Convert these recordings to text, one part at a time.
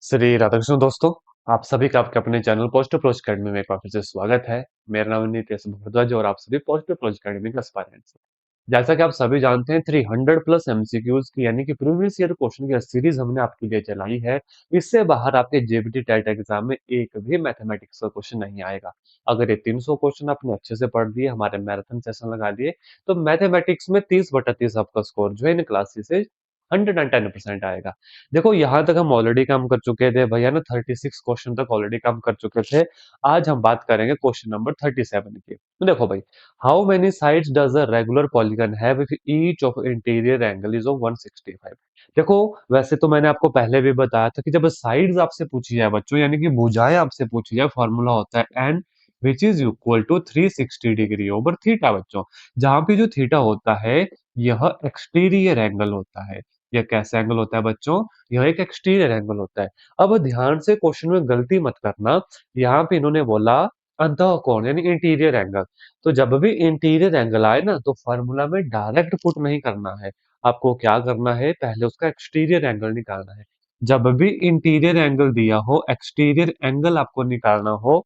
श्री राधाकृष्ण दोस्तों, आप सभी का आपके अपने चैनल पोस्ट प्रोज अकेडमी में एक बार फिर से स्वागत है। मेरा नाम नितेश भारद्वाज और आप सभी पोस्ट प्रोज अकेडमी के एस्पायरेंट्स हैं। जैसा कि आप सभी जानते हैं 300 प्लस एमसीक्यूज की यानी कि प्रीवियस ईयर क्वेश्चन की सीरीज हमने आपके लिए चलाई है। इससे बाहर आपके जेबीटी टेट एग्जाम में एक भी मैथमेटिक्स का क्वेश्चन नहीं आएगा। अगर ये 300 क्वेश्चन आपने अच्छे से पढ़ दिए, हमारे मैराथन सेशन लगा दिए, तो मैथमेटिक्स में 30/30 आपका स्कोर जो है इन क्लासेस से 110% आएगा। देखो यहाँ तक हम ऑलरेडी काम कर चुके थे भैया ना, 36 क्वेश्चन तक ऑलरेडी काम कर चुके थे। आज हम बात करेंगे क्वेश्चन नंबर 37 की। तो देखो भाई, how many sides does a regular polygon have if each of interior angle is of 165। देखो, वैसे तो मैंने आपको पहले भी बताया था कि जब साइड्स आपसे पूछी जाए बच्चों, यानी कि भुजाएं आपसे पूछी जाए, फॉर्मूला होता है N which is equal to 360 degree over theta बच्चों। जहां पे जो थीटा होता है, यह एक्सटीरियर एंगल होता है। यह कैसा एंगल होता है बच्चों? यह एक एक्सटीरियर एंगल होता है। अब ध्यान से क्वेश्चन में गलती मत करना। यहाँ पे इन्होंने बोला अंतःकोण यानी इंटीरियर एंगल। तो जब भी इंटीरियर एंगल आए ना, तो फॉर्मूला में डायरेक्ट पुट नहीं करना है। आपको क्या करना है, पहले उसका एक्सटीरियर एंगल निकालना है। जब भी इंटीरियर एंगल दिया हो, एक्सटीरियर एंगल आपको निकालना हो,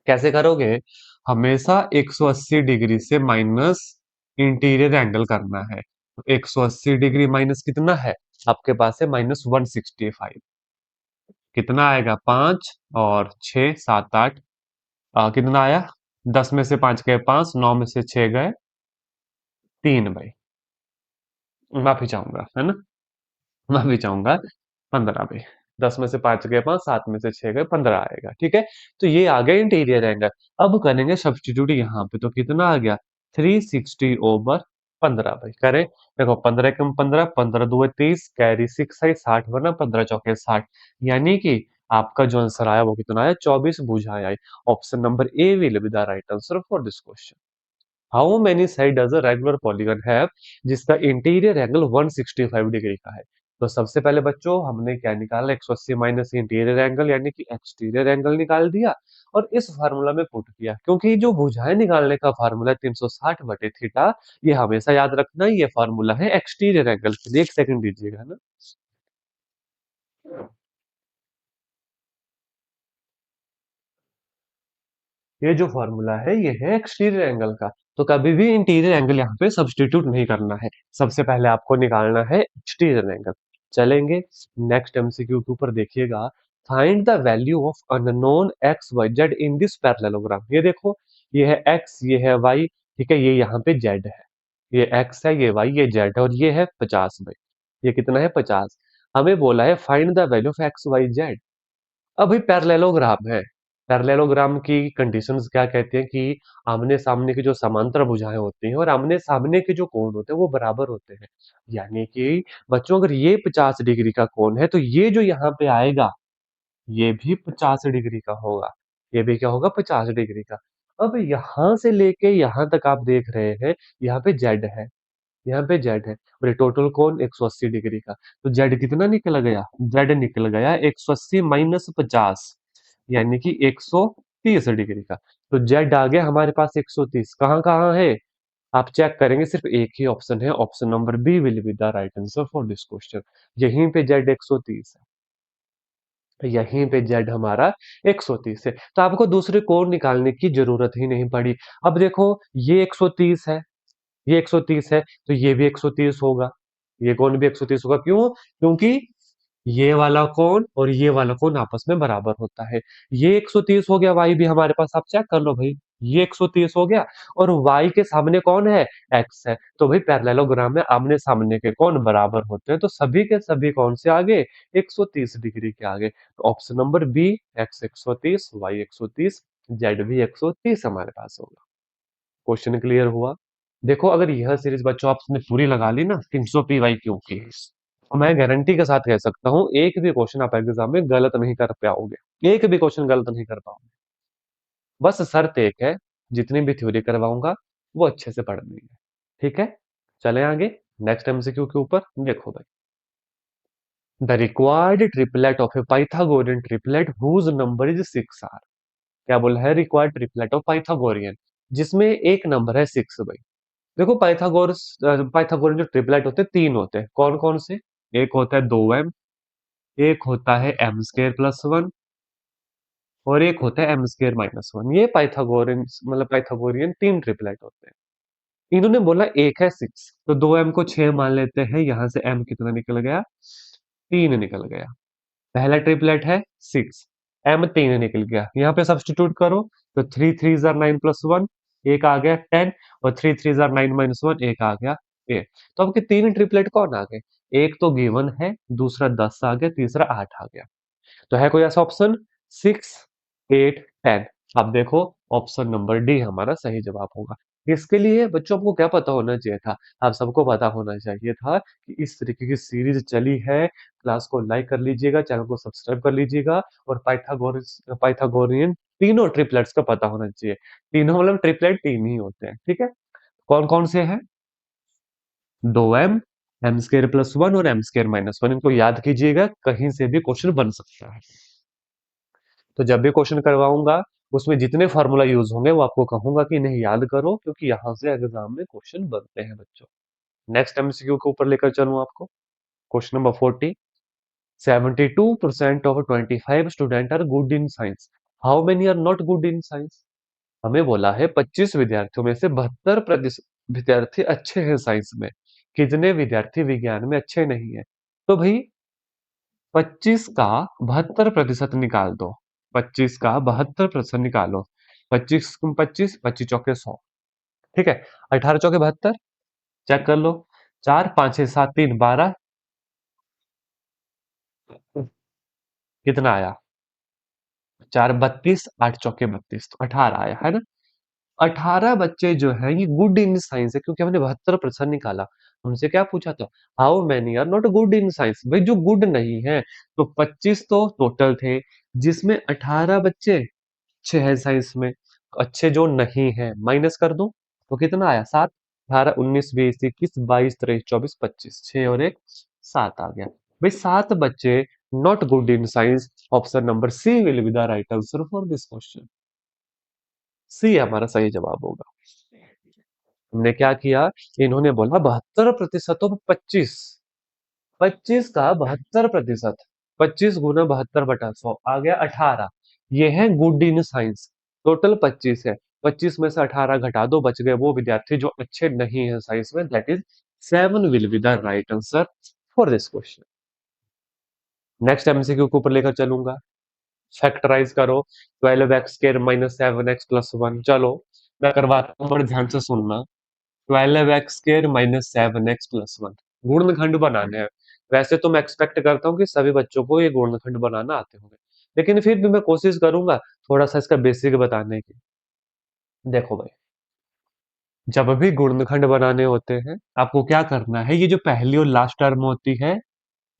कैसे करोगे? हमेशा 180 डिग्री से माइनस इंटीरियर एंगल करना है। तो 180 डिग्री माइनस कितना है आपके पास? है -165। कितना आएगा? 5 और 6 7 8, कितना आया? 10 में से 5 गए 5, 9 में से 6 गए 3 भाई। माफी चाहूंगा, है ना? माफी चाहूंगा, 15 भाई। 10 में से 5 गए 5, 7 में से 6 गए 15 आएगा, ठीक है। तो ये आ गया इंटीरियर एंगल। अब करेंगे सब्स्टिट्यूट यहाँ पे, तो कितना आ गया? 360 ओवर 15 भाई। करें, देखो 15 कम 15, 15 2 30, कैरी 6 आई 60 बना, 15 चौके 60। यानी कि आपका जो आंसर आया वो कितना आया? 24 बुझाएं आई। Option number A will be the right answer for this question. How many side does a regular polygon have जिसका इंटीरियर एंगल 165 डिग्री का है? तो सबसे पहले बच्चों हमने क्या निकाला? 180 माइनस इंटीरियर एंगल यानी कि एक्सटीरियर एंगल निकाल दिया और इस फार्मूला में पुट किया, क्योंकि जो भुजाएं निकालने का फार्मूला है 360 बटे थीटा, ये हमेशा याद रखना, ये फार्मूला है एक्सटीरियर एंगल के लिए। एक सेकंड दीजिएगा, है ना। ये जो फॉर्मूला है ये है एक्सटीरियर एंगल का। तो कभी भी इंटीरियर एंगल यहाँ पे सब्स्टिट्यूट नहीं करना है। सबसे पहले आपको निकालना है एक्सटीरियर एंगल। चलेंगे नेक्स्ट एमसीक्यू के ऊपर, देखिएगा। Find the value of unknown X Y Z in this parallelogram. ये देखो, ये है एक्स, ये है वाई, ठीक है, ये यहाँ पे जेड है। ये एक्स है, ये वाई, ये जेड है, और ये है 50 भाई। ये कितना है? 50। हमें बोला है find the value of X Y Z. अभी पैरेललोग्राम है। पैरेललोग्राम की कंडीशंस क्या कहती हैं कि आमने सामने की जो समांतर भुजाएं होती हैं और आमने सामने के जो कोण होते हैं वो बराबर होते हैं। यानी कि बच्चों, अगर ये 50 डिग्री का कोण है, तो ये जो यहाँ पे आएगा ये भी 50 डिग्री का होगा। ये भी क्या होगा? 50 डिग्री का। अब यहाँ से लेके यहाँ तक आप देख रहे हैं, यहाँ पे जेड है, यहाँ पे जेड है, और ये टोटल कोण 180 डिग्री का। तो जेड कितना निकल गया? जेड निकल गया 180 माइनस 50, यानी कि 130 डिग्री का। तो जेड आ गया हमारे पास 130। कहाँ कहाँ है? आप चेक करेंगे, सिर्फ एक ही ऑप्शन है, option number B will be the right answer for this question. यहीं पे जेड 130 है, यहीं पे जेड हमारा 130 है। तो आपको दूसरे कोण निकालने की जरूरत ही नहीं पड़ी। अब देखो, ये 130 है, ये 130 है, तो ये भी 130 होगा। ये कोण भी 130 होगा। क्यों? क्योंकि ये वाला कोण और ये वाला कोण आपस में बराबर होता है। ये 130 हो गया, y भी हमारे पास, आप चेक कर लो भाई। ये 130 हो गया, और y के सामने कौन है? x है। तो भाई पैरेललोग्राम में आमने सामने के कोण बराबर होते हैं, तो सभी के सभी कौन से आगे? 130 डिग्री के आगे। तो option number B, x 130, y 130, z भी 130 हमारे पास होगा। क्वेश्चन क्लियर हुआ? देखो, अगर यह सीरीज बच्चों आपने पूरी लगा ली ना 300 पीवाई क्यू की, तो मैं गारंटी के साथ कह सकता हूँ एक भी क्वेश्चन आप एग्जाम में गलत नहीं कर पाओगे। एक भी क्वेश्चन गलत नहीं कर पाओगे। बस शर्त एक है, जितनी भी थ्योरी करवाऊंगा वो अच्छे से पढ़नी है। ठीक है, चले आगे नेक्स्ट एमसीक्यू के ऊपर। देखो भाई, the required triplet of a Pythagorean triplet whose number is 6 R. क्या बोला है? रिक्वायर्ड ट्रिपलेट ऑफ पाइथागोरियन, जिसमें एक नंबर है 6 भाई। देखो, पाइथागोरस पाइथागोरस जो ट्रिपलेट होते हैं तीन होते हैं। कौन कौन से? एक होता है 2m, एक होता है एम स्क्र प्लस वन और एक होता है एम स्क्र माइनस वन। ये पाइथागोरियन मतलब पाइथागोरियन तीन ट्रिपलेट होते हैं। इन्होंने बोला एक है सिक्स, तो दो एम को छह मान लेते हैं। यहां से एम कितना निकल गया, तीन निकल गया। पहला ट्रिपलेट है सिक्स, एम तीन निकल गया। यहाँ पे सब्सटीट्यूट करो तो three three jar nine plus one, एक आ गया टेन, और three three jar nine minus one, एक आ गया एट। तो आपके तीन ट्रिपलेट कौन आ गए? एक तो गिवन है, दूसरा 10 आ गया, तीसरा 8 आ गया। तो है कोई ऐसा ऑप्शन? 6, 8, 10। आप देखो ऑप्शन नंबर डी हमारा सही जवाब होगा। इसके लिए बच्चों आपको क्या पता होना चाहिए था? आप सबको पता होना चाहिए था कि इस तरीके की सीरीज चली है। क्लास को लाइक कर लीजिएगा, चैनल को सब्सक्राइब कर लीजिएगा, और पाइथागोरियन तीनों ट्रिपलेट्स का पता होना चाहिए। तीनों मतलब ट्रिपलेट तीन ही होते हैं, ठीक है। कौन कौन से हैं? दो M, M square plus one और एम स्क्र माइनस वन। इनको याद कीजिएगा, कहीं से भी क्वेश्चन बन सकता है। तो जब भी क्वेश्चन करवाऊंगा उसमें जितने फार्मूला यूज होंगे वो आपको कहूंगा कि नहीं याद करो, क्योंकि यहां से एग्जाम में क्वेश्चन बनते हैं बच्चों। नेक्स्ट एमसीक्यू के ऊपर लेकर चलूं आपको। Question number 40। 72% of 25 student are good in science, how many are not good in science? हमें बोला है 25 विद्यार्थियों में से 72% विद्यार्थी अच्छे हैं साइंस में, कितने विद्यार्थी विज्ञान में अच्छे नहीं है? तो भाई 25 का 72% निकाल दो। 25 का 72% निकालो। 25 चौके 100। ठीक है। 18 चौके 72। चेक कर लो। 4, 5, 6, 7, 3, 12। कितना आया? 4, 32, 8 चौके 32, तो 18 आया है ना। 18 बच्चे जो है ये गुड इन साइंस है, क्योंकि हमने 72% निकाला। हमसे क्या पूछा था? How many are not good in science, भाई जो गुड नहीं है। तो 25 तो टोटल थे, जिसमें 18 बच्चे अच्छे हैं साइंस में। अच्छे जो नहीं है माइनस कर दो, तो कितना आया? 7। 18, 19, 20, 21, 22, 23, 24, 25, 6 और 1, 7 आ गया। भाई 7 बच्चे not good in science. Option number C will be the right answer for this question. C हमारा सही जवाब होगा। हमने क्या किया? इन्होंने बोला 72% तो 25, 25 का 72%, 25 × 72/100 आ गया 18। ये है गुड इन साइंस। टोटल 25 है, 25 में से 18 घटा दो, बच गए वो विद्यार्थी जो अच्छे नहीं है साइंस में। That is 7 will be the right answer for this question. Next MCQ के ऊपर लेकर चलूंगा। फैक्टराइज करो। 12x² -7x + 1। चलो मैं करवाता हूँ, बड़े ध्यान से सुनना। 12x² -7x + 1 गुणनखंड बनाने हैं। वैसे तो मैं एक्सपेक्ट करता हूँ कि सभी बच्चों को ये गुणनखंड बनाना आते होंगे, लेकिन फिर भी मैं कोशिश करूंगा थोड़ा सा इसका बेसिक बताने की। देखो भाई, जब भी गुणनखंड बनाने होते हैं आपको क्या करना है? ये जो पहली और लास्ट टर्म होती है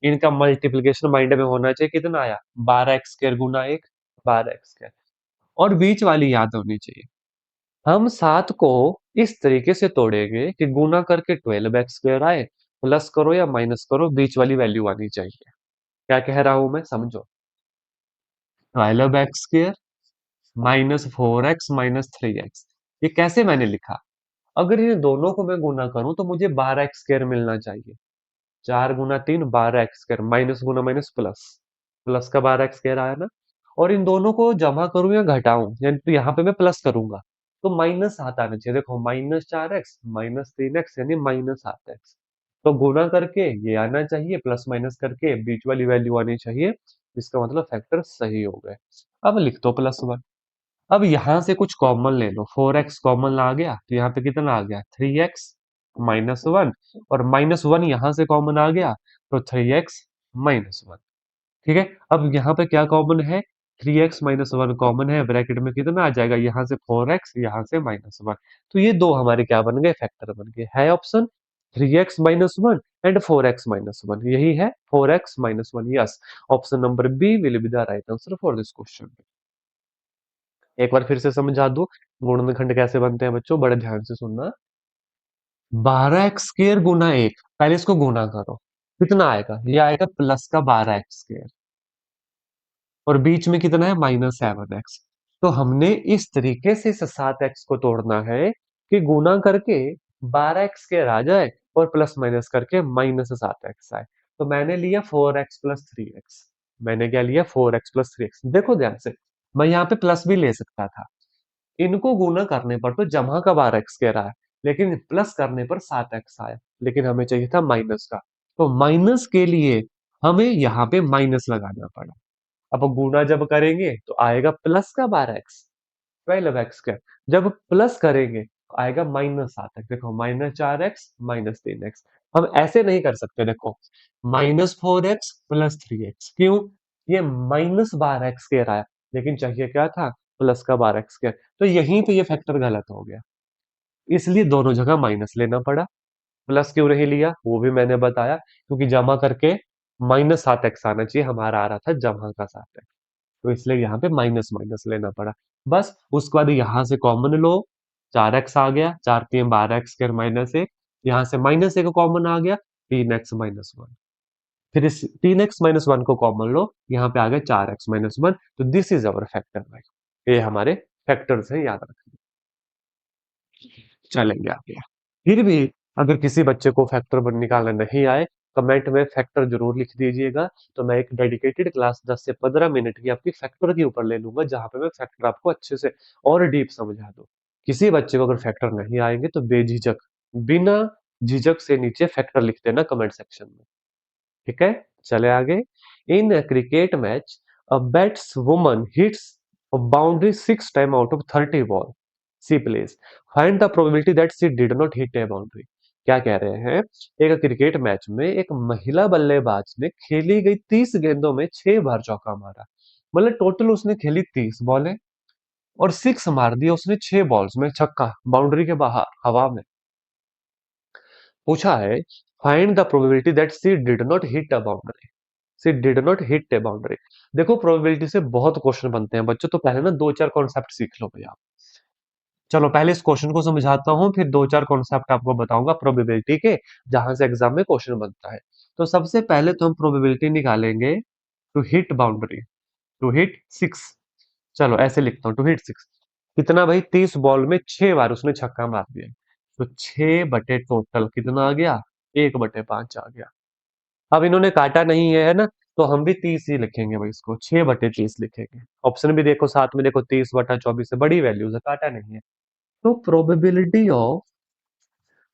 इनका मल्टीप्लीकेशन माइंड में होना चाहिए। कितना आया? 12x² गुना 1, 12x²। और बीच वाली याद होनी चाहिए। हम 7 को इस तरीके से तोड़ेंगे कि गुना करके 12x² आए, प्लस करो या माइनस करो, बीच वाली वैल्यू आनी चाहिए। क्या कह रहा हूं मैं, समझो। 12x² -4x -3x, ये कैसे मैंने लिखा? अगर इन दोनों को मैं गुना करूं तो मुझे 12x² मिलना चाहिए। 4 × 3 12x², माइनस गुना माइनस प्लस, प्लस का 12x² आया ना। और इन दोनों को जमा करूं या घटाऊं, यानी तो यहाँ पे मैं प्लस करूंगा तो माइनस 7 आना चाहिए। देखो -4x -3x यानी -7x। तो गुना करके ये आना चाहिए, प्लस माइनस करके बीच वाली वैल्यू आनी चाहिए। इसका मतलब फैक्टर सही हो गए। अब लिख दो +1। अब यहां से कुछ कॉमन ले लो। 4x कॉमन आ गया तो यहाँ पे कितना आ गया? 3x -1, और -1 यहां से कॉमन आ गया तो 3x -1। ठीक है। अब यहाँ पे क्या कॉमन है? 3x -1 कॉमन है। ब्रैकेट में कितना आ जाएगा? यहाँ से 4x, यहाँ से -1। तो ये दो हमारे क्या बन गए? फैक्टर बन गए। है ऑप्शन 3x -1 एंड 4x -1, यही है 4x -1। Yes, option number B will be the right answer for this question. एक बार फिर से समझा दूं गुणनखंड कैसे बनते हैं बच्चों, बड़े ध्यान से सुनना। 12x² गुना 1, पहले इसको गुना करो। कितना आएगा? ये आएगा प्लस का 12x², और बीच में कितना है? -7x। तो हमने इस तरीके से इस 7x को तोड़ना है कि गुना करके 12x² आ जाए और प्लस माइनस करके -7x आए। तो मैंने लिया 4x प्लस 3x। मैंने क्या लिया? 4x plus 3x। देखो ध्यान से, मैं यहाँ पे प्लस भी ले सकता था। इनको गुना करने पर तो जमा का 12x कह रहा है, लेकिन प्लस करने पर 7x आया, लेकिन हमें चाहिए था माइनस का। तो माइनस के लिए हमें यहाँ पे माइनस लगाना पड़ा। अब गुना जब करेंगे तो आएगा प्लस का 12x, 12x का। जब प्लस करेंगे तो आएगा माइनस 7x। देखो, -4x -3x। हम ऐसे नहीं कर सकते। देखो, -4x प्लस 3x, क्यों? ये -12x कह रहा है, लेकिन चाहिए क्या था? प्लस का 12x का। तो यहीं पे ये फैक्टर गलत हो गया, इसलिए दोनों जगह माइनस लेना पड़ा। प्लस क्यों नहीं लिया वो भी मैंने बताया, क्योंकि जमा करके -7x आना चाहिए, हमारा आ रहा था जमा का 7x। तो इसलिए यहाँ पे माइनस माइनस लेना पड़ा। बस उसके बाद यहाँ से कॉमन लो, 4x आ गया, 4 3 12x स्क्वायर -1। यहाँ से -1 कॉमन आ गया, 3x-1। फिर इस 3x-1 को कॉमन लो, यहाँ पे आ गया 4x-1। तो दिस इज अवर फैक्टर भाई। ये हमारे फैक्टर्स हैं, याद रखना। चलेंगे आगे। फिर भी अगर किसी बच्चे को फैक्टर निकालना नहीं आए, कमेंट में फैक्टर जरूर लिख दीजिएगा। तो मैं एक डेडिकेटेड क्लास 10 से 15 मिनट की आपकी फैक्टर के ऊपर ले लूंगा, जहां पे मैं फैक्टर आपको अच्छे से और डीप समझा दूं। किसी बच्चे को अगर फैक्टर नहीं आएंगे तो बेझिझक, बिना झिझक से नीचे फैक्टर लिख देना कमेंट सेक्शन में। ठीक है, चले आगे। In cricket match, a batswoman hits a boundary 6 times out of 30 ball she plays. Find the probability that she did not hit a boundary. क्या कह रहे हैं? एक क्रिकेट मैच में एक महिला बल्लेबाज ने खेली गई 30 गेंदों में 6 बार चौका मारा। मतलब टोटल उसने खेली 30 बॉलें और 6 मार दिया उसने 6 बॉल्स में छक्का, बाउंड्री के बाहर हवा में। पूछा है, find the probability that she did not hit a boundary. She did not hit A boundary. देखो, प्रोबेबिलिटी से बहुत क्वेश्चन बनते हैं बच्चों, तो पहले ना 2 4 कॉन्सेप्ट सीख लो भैया। चलो पहले इस क्वेश्चन को समझाता हूँ, फिर 2 4 कॉन्सेप्ट आपको बताऊंगा प्रोबेबिलिटी के, जहां से एग्जाम में क्वेश्चन बनता है। तो सबसे पहले तो हम प्रोबेबिलिटी निकालेंगे to hit boundary, to hit 6। चलो ऐसे लिखता हूँ, टू हिट 6 कितना भाई? 30 बॉल में 6 बार उसने छक्का मार दिया, तो 6 बटे टोटल कितना आ गया? 1/5 आ गया। अब इन्होंने काटा नहीं है ना, तो हम भी 30 ही लिखेंगे भाई, इसको 6/30 लिखेंगे। ऑप्शन भी देखो साथ में, देखो 30/24 से बड़ी वैल्यूज है, काटा नहीं है। तो प्रोबेबिलिटी ऑफ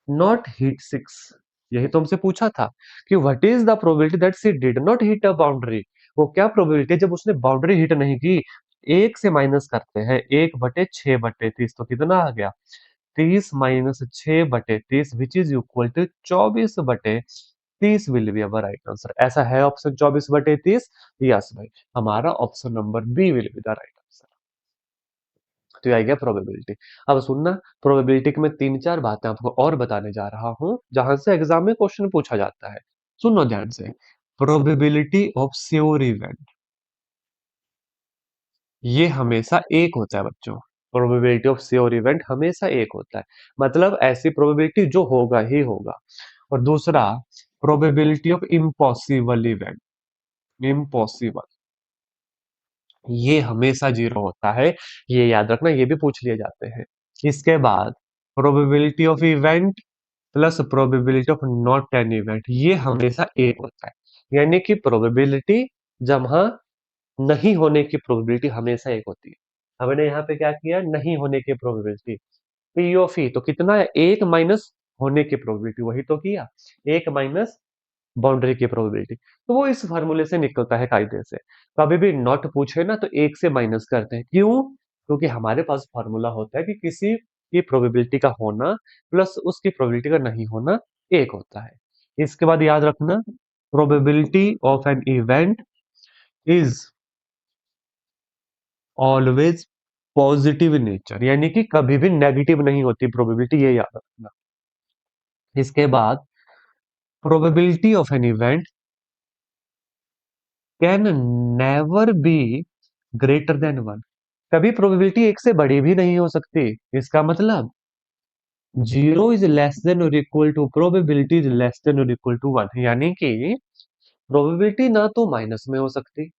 नॉट हिट 6, यही तो हमसे पूछा था कि what is the probability that she did not hit a boundary. वो क्या प्रोबेबिलिटी है जब उसने बाउंड्री हिट नहीं की? एक से माइनस करते हैं, 1/6/30, तो कितना आ गया? 30 - 6/30 which is equal to 24/30 will be our right answer. ऐसा है ऑप्शन 24/30? यस भाई, हमारा option number B will be the right answer. तो ये आ गया प्रोबेबिलिटी। अब सुनना, प्रोबेबिलिटी की मैं 3 4 बातें आपको और बताने जा रहा हूं, जहां से एग्जाम में क्वेश्चन पूछा जाता है। सुनो ध्यान से। प्रोबेबिलिटी ऑफ श्योर इवेंट, ये हमेशा एक होता है बच्चों। प्रोबेबिलिटी ऑफ श्योर इवेंट हमेशा एक होता है, मतलब ऐसी प्रोबेबिलिटी जो होगा ही होगा। और दूसरा, probability of impossible event, impossible, ये हमेशा 0 होता है। ये याद रखना, ये भी पूछ लिए जाते हैं। इसके बाद probability of event plus probability of not an event, ये हमेशा एक होता है। यानी कि प्रोबेबिलिटी जहां नहीं होने की प्रोबेबिलिटी हमेशा एक होती है। हमने यहाँ पे क्या किया? नहीं होने की प्रोबेबिलिटी, पी ऑफ ई, तो कितना है? 1 माइनस होने की प्रोबेबिलिटी, वही तो किया, 1 माइनस बाउंड्री की प्रोबेबिलिटी। तो वो इस फार्मूले से निकलता है कायदे से। कभी भी नॉट पूछे ना तो 1 से माइनस करते हैं, क्यों? क्योंकि हमारे पास फार्मूला होता है कि किसी की प्रोबेबिलिटी का होना प्लस उसकी प्रोबेबिलिटी का नहीं होना एक होता है। इसके बाद याद रखना, probability of an event is always positive in nature, यानी कि कभी भी नेगेटिव नहीं होती प्रोबेबिलिटी, ये याद रखना। इसके बाद probability of an event can never be greater than 1। कभी प्रोबेबिलिटी एक से बड़ी भी नहीं हो सकती। इसका मतलब 0 इज लेस देन और equal to probability is less than और इक्वल टू 1, यानी कि प्रोबेबिलिटी ना तो माइनस में हो सकती,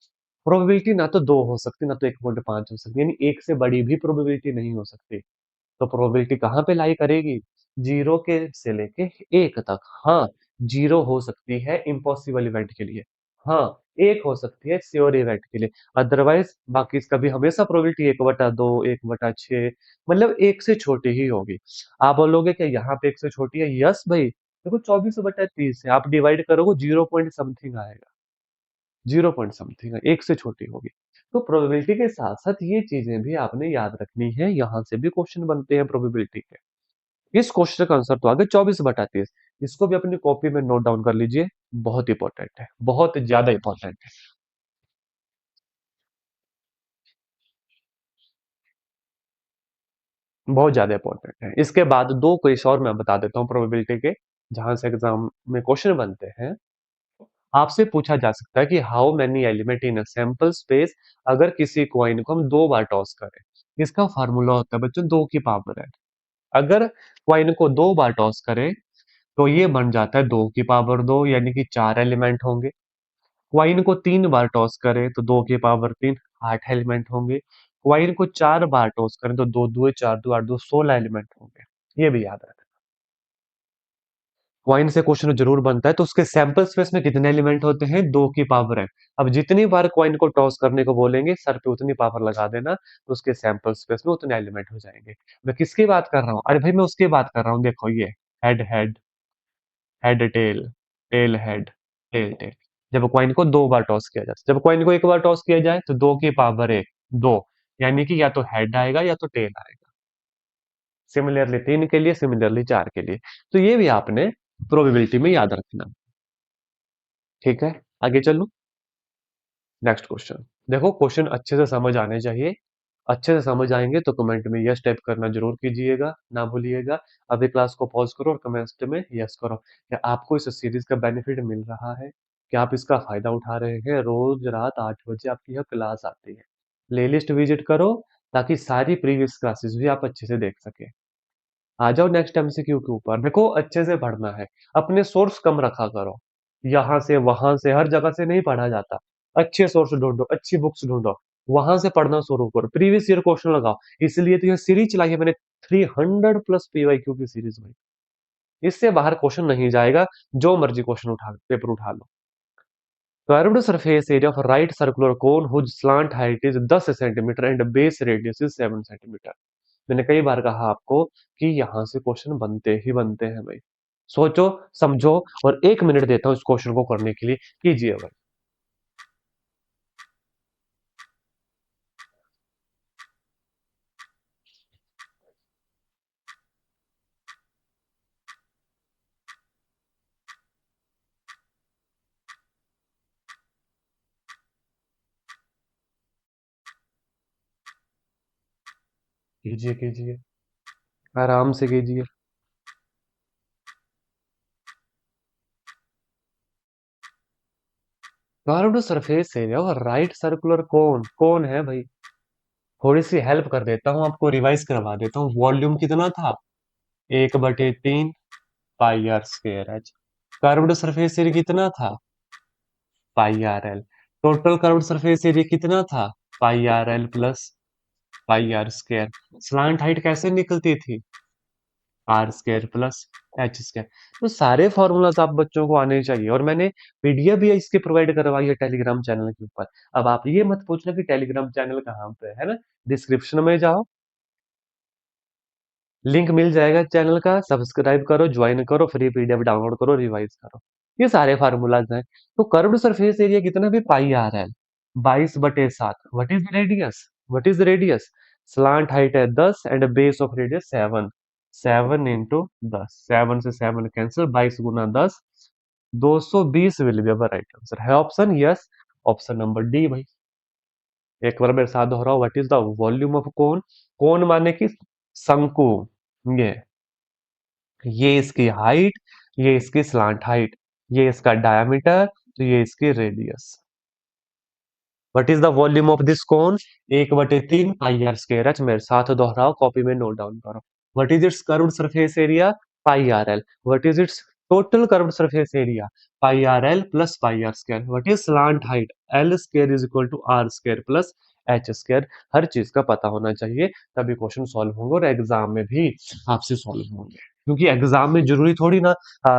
प्रोबेबिलिटी ना तो 2 हो सकती, ना तो 1/5 हो सकती, यानी एक से बड़ी भी प्रोबेबिलिटी नहीं हो सकती। तो प्रोबेबिलिटी कहाँ पे लाई करेगी? 0 के से लेके 1 तक। हाँ, जीरो हो सकती है इम्पॉसिबल इवेंट के लिए। हाँ, एक हो सकती है श्योर इवेंट के लिए। अदरवाइज बाकी इसका भी हमेशा प्रोबेबिलिटी 1/2, 1/6, मतलब एक से छोटी ही होगी। आप बोलोगे कि यहाँ पे एक से छोटी है, यस भाई, देखो 24/30 है, आप डिवाइड करोगे 0 पॉइंट समथिंग आएगा, 0 पॉइंट समथिंग है, एक से छोटी होगी। तो प्रोबेबिलिटी के साथ साथ ये चीजें भी आपने याद रखनी है, यहाँ से भी क्वेश्चन बनते हैं प्रोबेबिलिटी के। इस क्वेश्चन का आंसर तो आ गया 24/30। इसको भी अपनी कॉपी में नोट डाउन कर लीजिए, बहुत इंपॉर्टेंट है, बहुत ज्यादा इंपॉर्टेंट है। बहुत ज्यादा इंपॉर्टेंट है। इसके बाद दो क्वेश्चन और मैं बता देता हूँ प्रोबेबिलिटी के, जहां से एग्जाम में क्वेश्चन बनते हैं। आपसे पूछा जा सकता है कि how many element in a sample space, अगर किसी कॉइन को हम दो बार टॉस करें। इसका फार्मूला होता है बच्चों 2 की पावर है। अगर कॉइन को दो बार टॉस करें तो ये बन जाता है 2 की पावर 2, यानी कि 4 एलिमेंट होंगे। क्वाइन को 3 बार टॉस करें तो 2 की पावर 3, 8 एलिमेंट होंगे। क्वाइन को 4 बार टॉस करें तो दो दो चार दो आठ दो 16 एलिमेंट होंगे। ये भी याद रखना। क्वाइन से क्वेश्चन जरूर बनता है, तो उसके सैंपल स्पेस में कितने एलिमेंट होते हैं, 2 की पावर है। अब जितनी बार क्वाइन को टॉस करने को बोलेंगे सर पे उतनी पावर लगा देना, तो उसके सैंपल स्पेस में उतने एलिमेंट हो जाएंगे। मैं किसकी बात कर रहा हूँ, अरे भाई मैं उसकी बात कर रहा हूँ, देखो ये head head, head tail, tail head, tail tail. जब कॉइन को 2 बार टॉस किया जाए, जब कॉइन को 1 बार टॉस किया जाए तो 2 की पावर 1, 2, यानी कि या तो हेड आएगा या तो टेल आएगा। सिमिलरली 3 के लिए, सिमिलरली 4 के लिए। तो ये भी आपने प्रोबेबिलिटी में याद रखना। ठीक है, आगे चलो। Next question. देखो क्वेश्चन अच्छे से समझ आने चाहिए। अच्छे से समझ आएंगे तो कमेंट में यस टाइप करना जरूर कीजिएगा, ना भूलिएगा। अभी क्लास को पॉज करो और कमेंट में यस करो। क्या आपको इस सीरीज का बेनिफिट मिल रहा है? क्या आप इसका फायदा उठा रहे हैं? रोज रात 8 बजे आपकी यह क्लास आती है। प्लेलिस्ट विजिट करो ताकि सारी प्रीवियस क्लासेस भी आप अच्छे से देख सके। आ जाओ नेक्स्ट एमसीक्यू के ऊपर। देखो अच्छे से पढ़ना है, अपने सोर्स कम रखा करो। यहाँ से वहां से हर जगह से नहीं पढ़ा जाता। अच्छे सोर्स ढूंढो, अच्छी बुक्स ढूंढो, वहां से पढ़ना शुरू करो, प्रीवियस ईयर क्वेश्चन लगाओ। इसलिए तो यह सीरीज चलाई है मैंने, 300+ पीवाईक्यू की सीरीज में। इससे बाहर क्वेश्चन नहीं जाएगा, जो मर्जी क्वेश्चन उठा पेपर उठा लो। Curved surface area of right circular cone whose slant height is 10 centimetre and base radius is 7 centimetre. मैंने कई बार कहा आपको कि यहां से क्वेश्चन बनते ही बनते हैं भाई। सोचो, समझो, और 1 मिनट देता हूँ इस क्वेश्चन को करने के लिए, कीजिए भाई। कीजिए कीजिए, आराम से कीजिए। कर्व्ड सरफेस एरिया और राइट सर्कुलर कोन, कौन है भाई? थोड़ी सी हेल्प कर देता हूँ आपको, रिवाइज करवा देता हूँ। वॉल्यूम कितना था? 1/3 pi are square H. Curved surface area कितना था? Pi R L. Total curved surface area कितना था? Pi R L plus pi are square. Slant height कैसे निकलती थी? R square plus H square. तो सारे फॉर्मूलाज आप बच्चों को आने चाहिए, और मैंने पीडीएफ भी इसके प्रोवाइड करवाई है टेलीग्राम चैनल के ऊपर। अब आप ये मत पूछना कि टेलीग्राम चैनल कहाँ पे है ना, डिस्क्रिप्शन में जाओ, लिंक मिल जाएगा चैनल का, सब्सक्राइब करो, ज्वाइन करो, फ्री पीडीएफ डाउनलोड करो, रिवाइज करो। ये सारे फार्मूलाज हैं। तो कर्व्ड सरफेस एरिया कितना भी, pi R L, 22/7। What is radius? Slant height है 10 एंड बेस ऑफ रेडियस 7। 7 × 10, 7 से 7 cancel, 22 × 10, 220 will be our right answer. है option yes, option number D भाई। एक बार मेरे साथ दोहराओ, what is the volume of cone? Cone माने कि शंकु। ये ये इसकी हाइट, ये इसकी स्लांट हाइट, ये इसका डायमीटर, तो ये इसकी radius. What is the volume of this cone? 1/3 pi are square H. मेरे साथ दोहराओ, कॉपी में नोट डाउन करो। What is its curved surface area? Pi R L. What is its total curved surface area? Pi R L plus pi are square. What is slant height? L square is equal to R square plus H square. हर चीज का पता होना चाहिए, तभी question solve होंगे और exam में भी आपसे सॉल्व होंगे। क्योंकि एग्जाम में जरूरी थोड़ी ना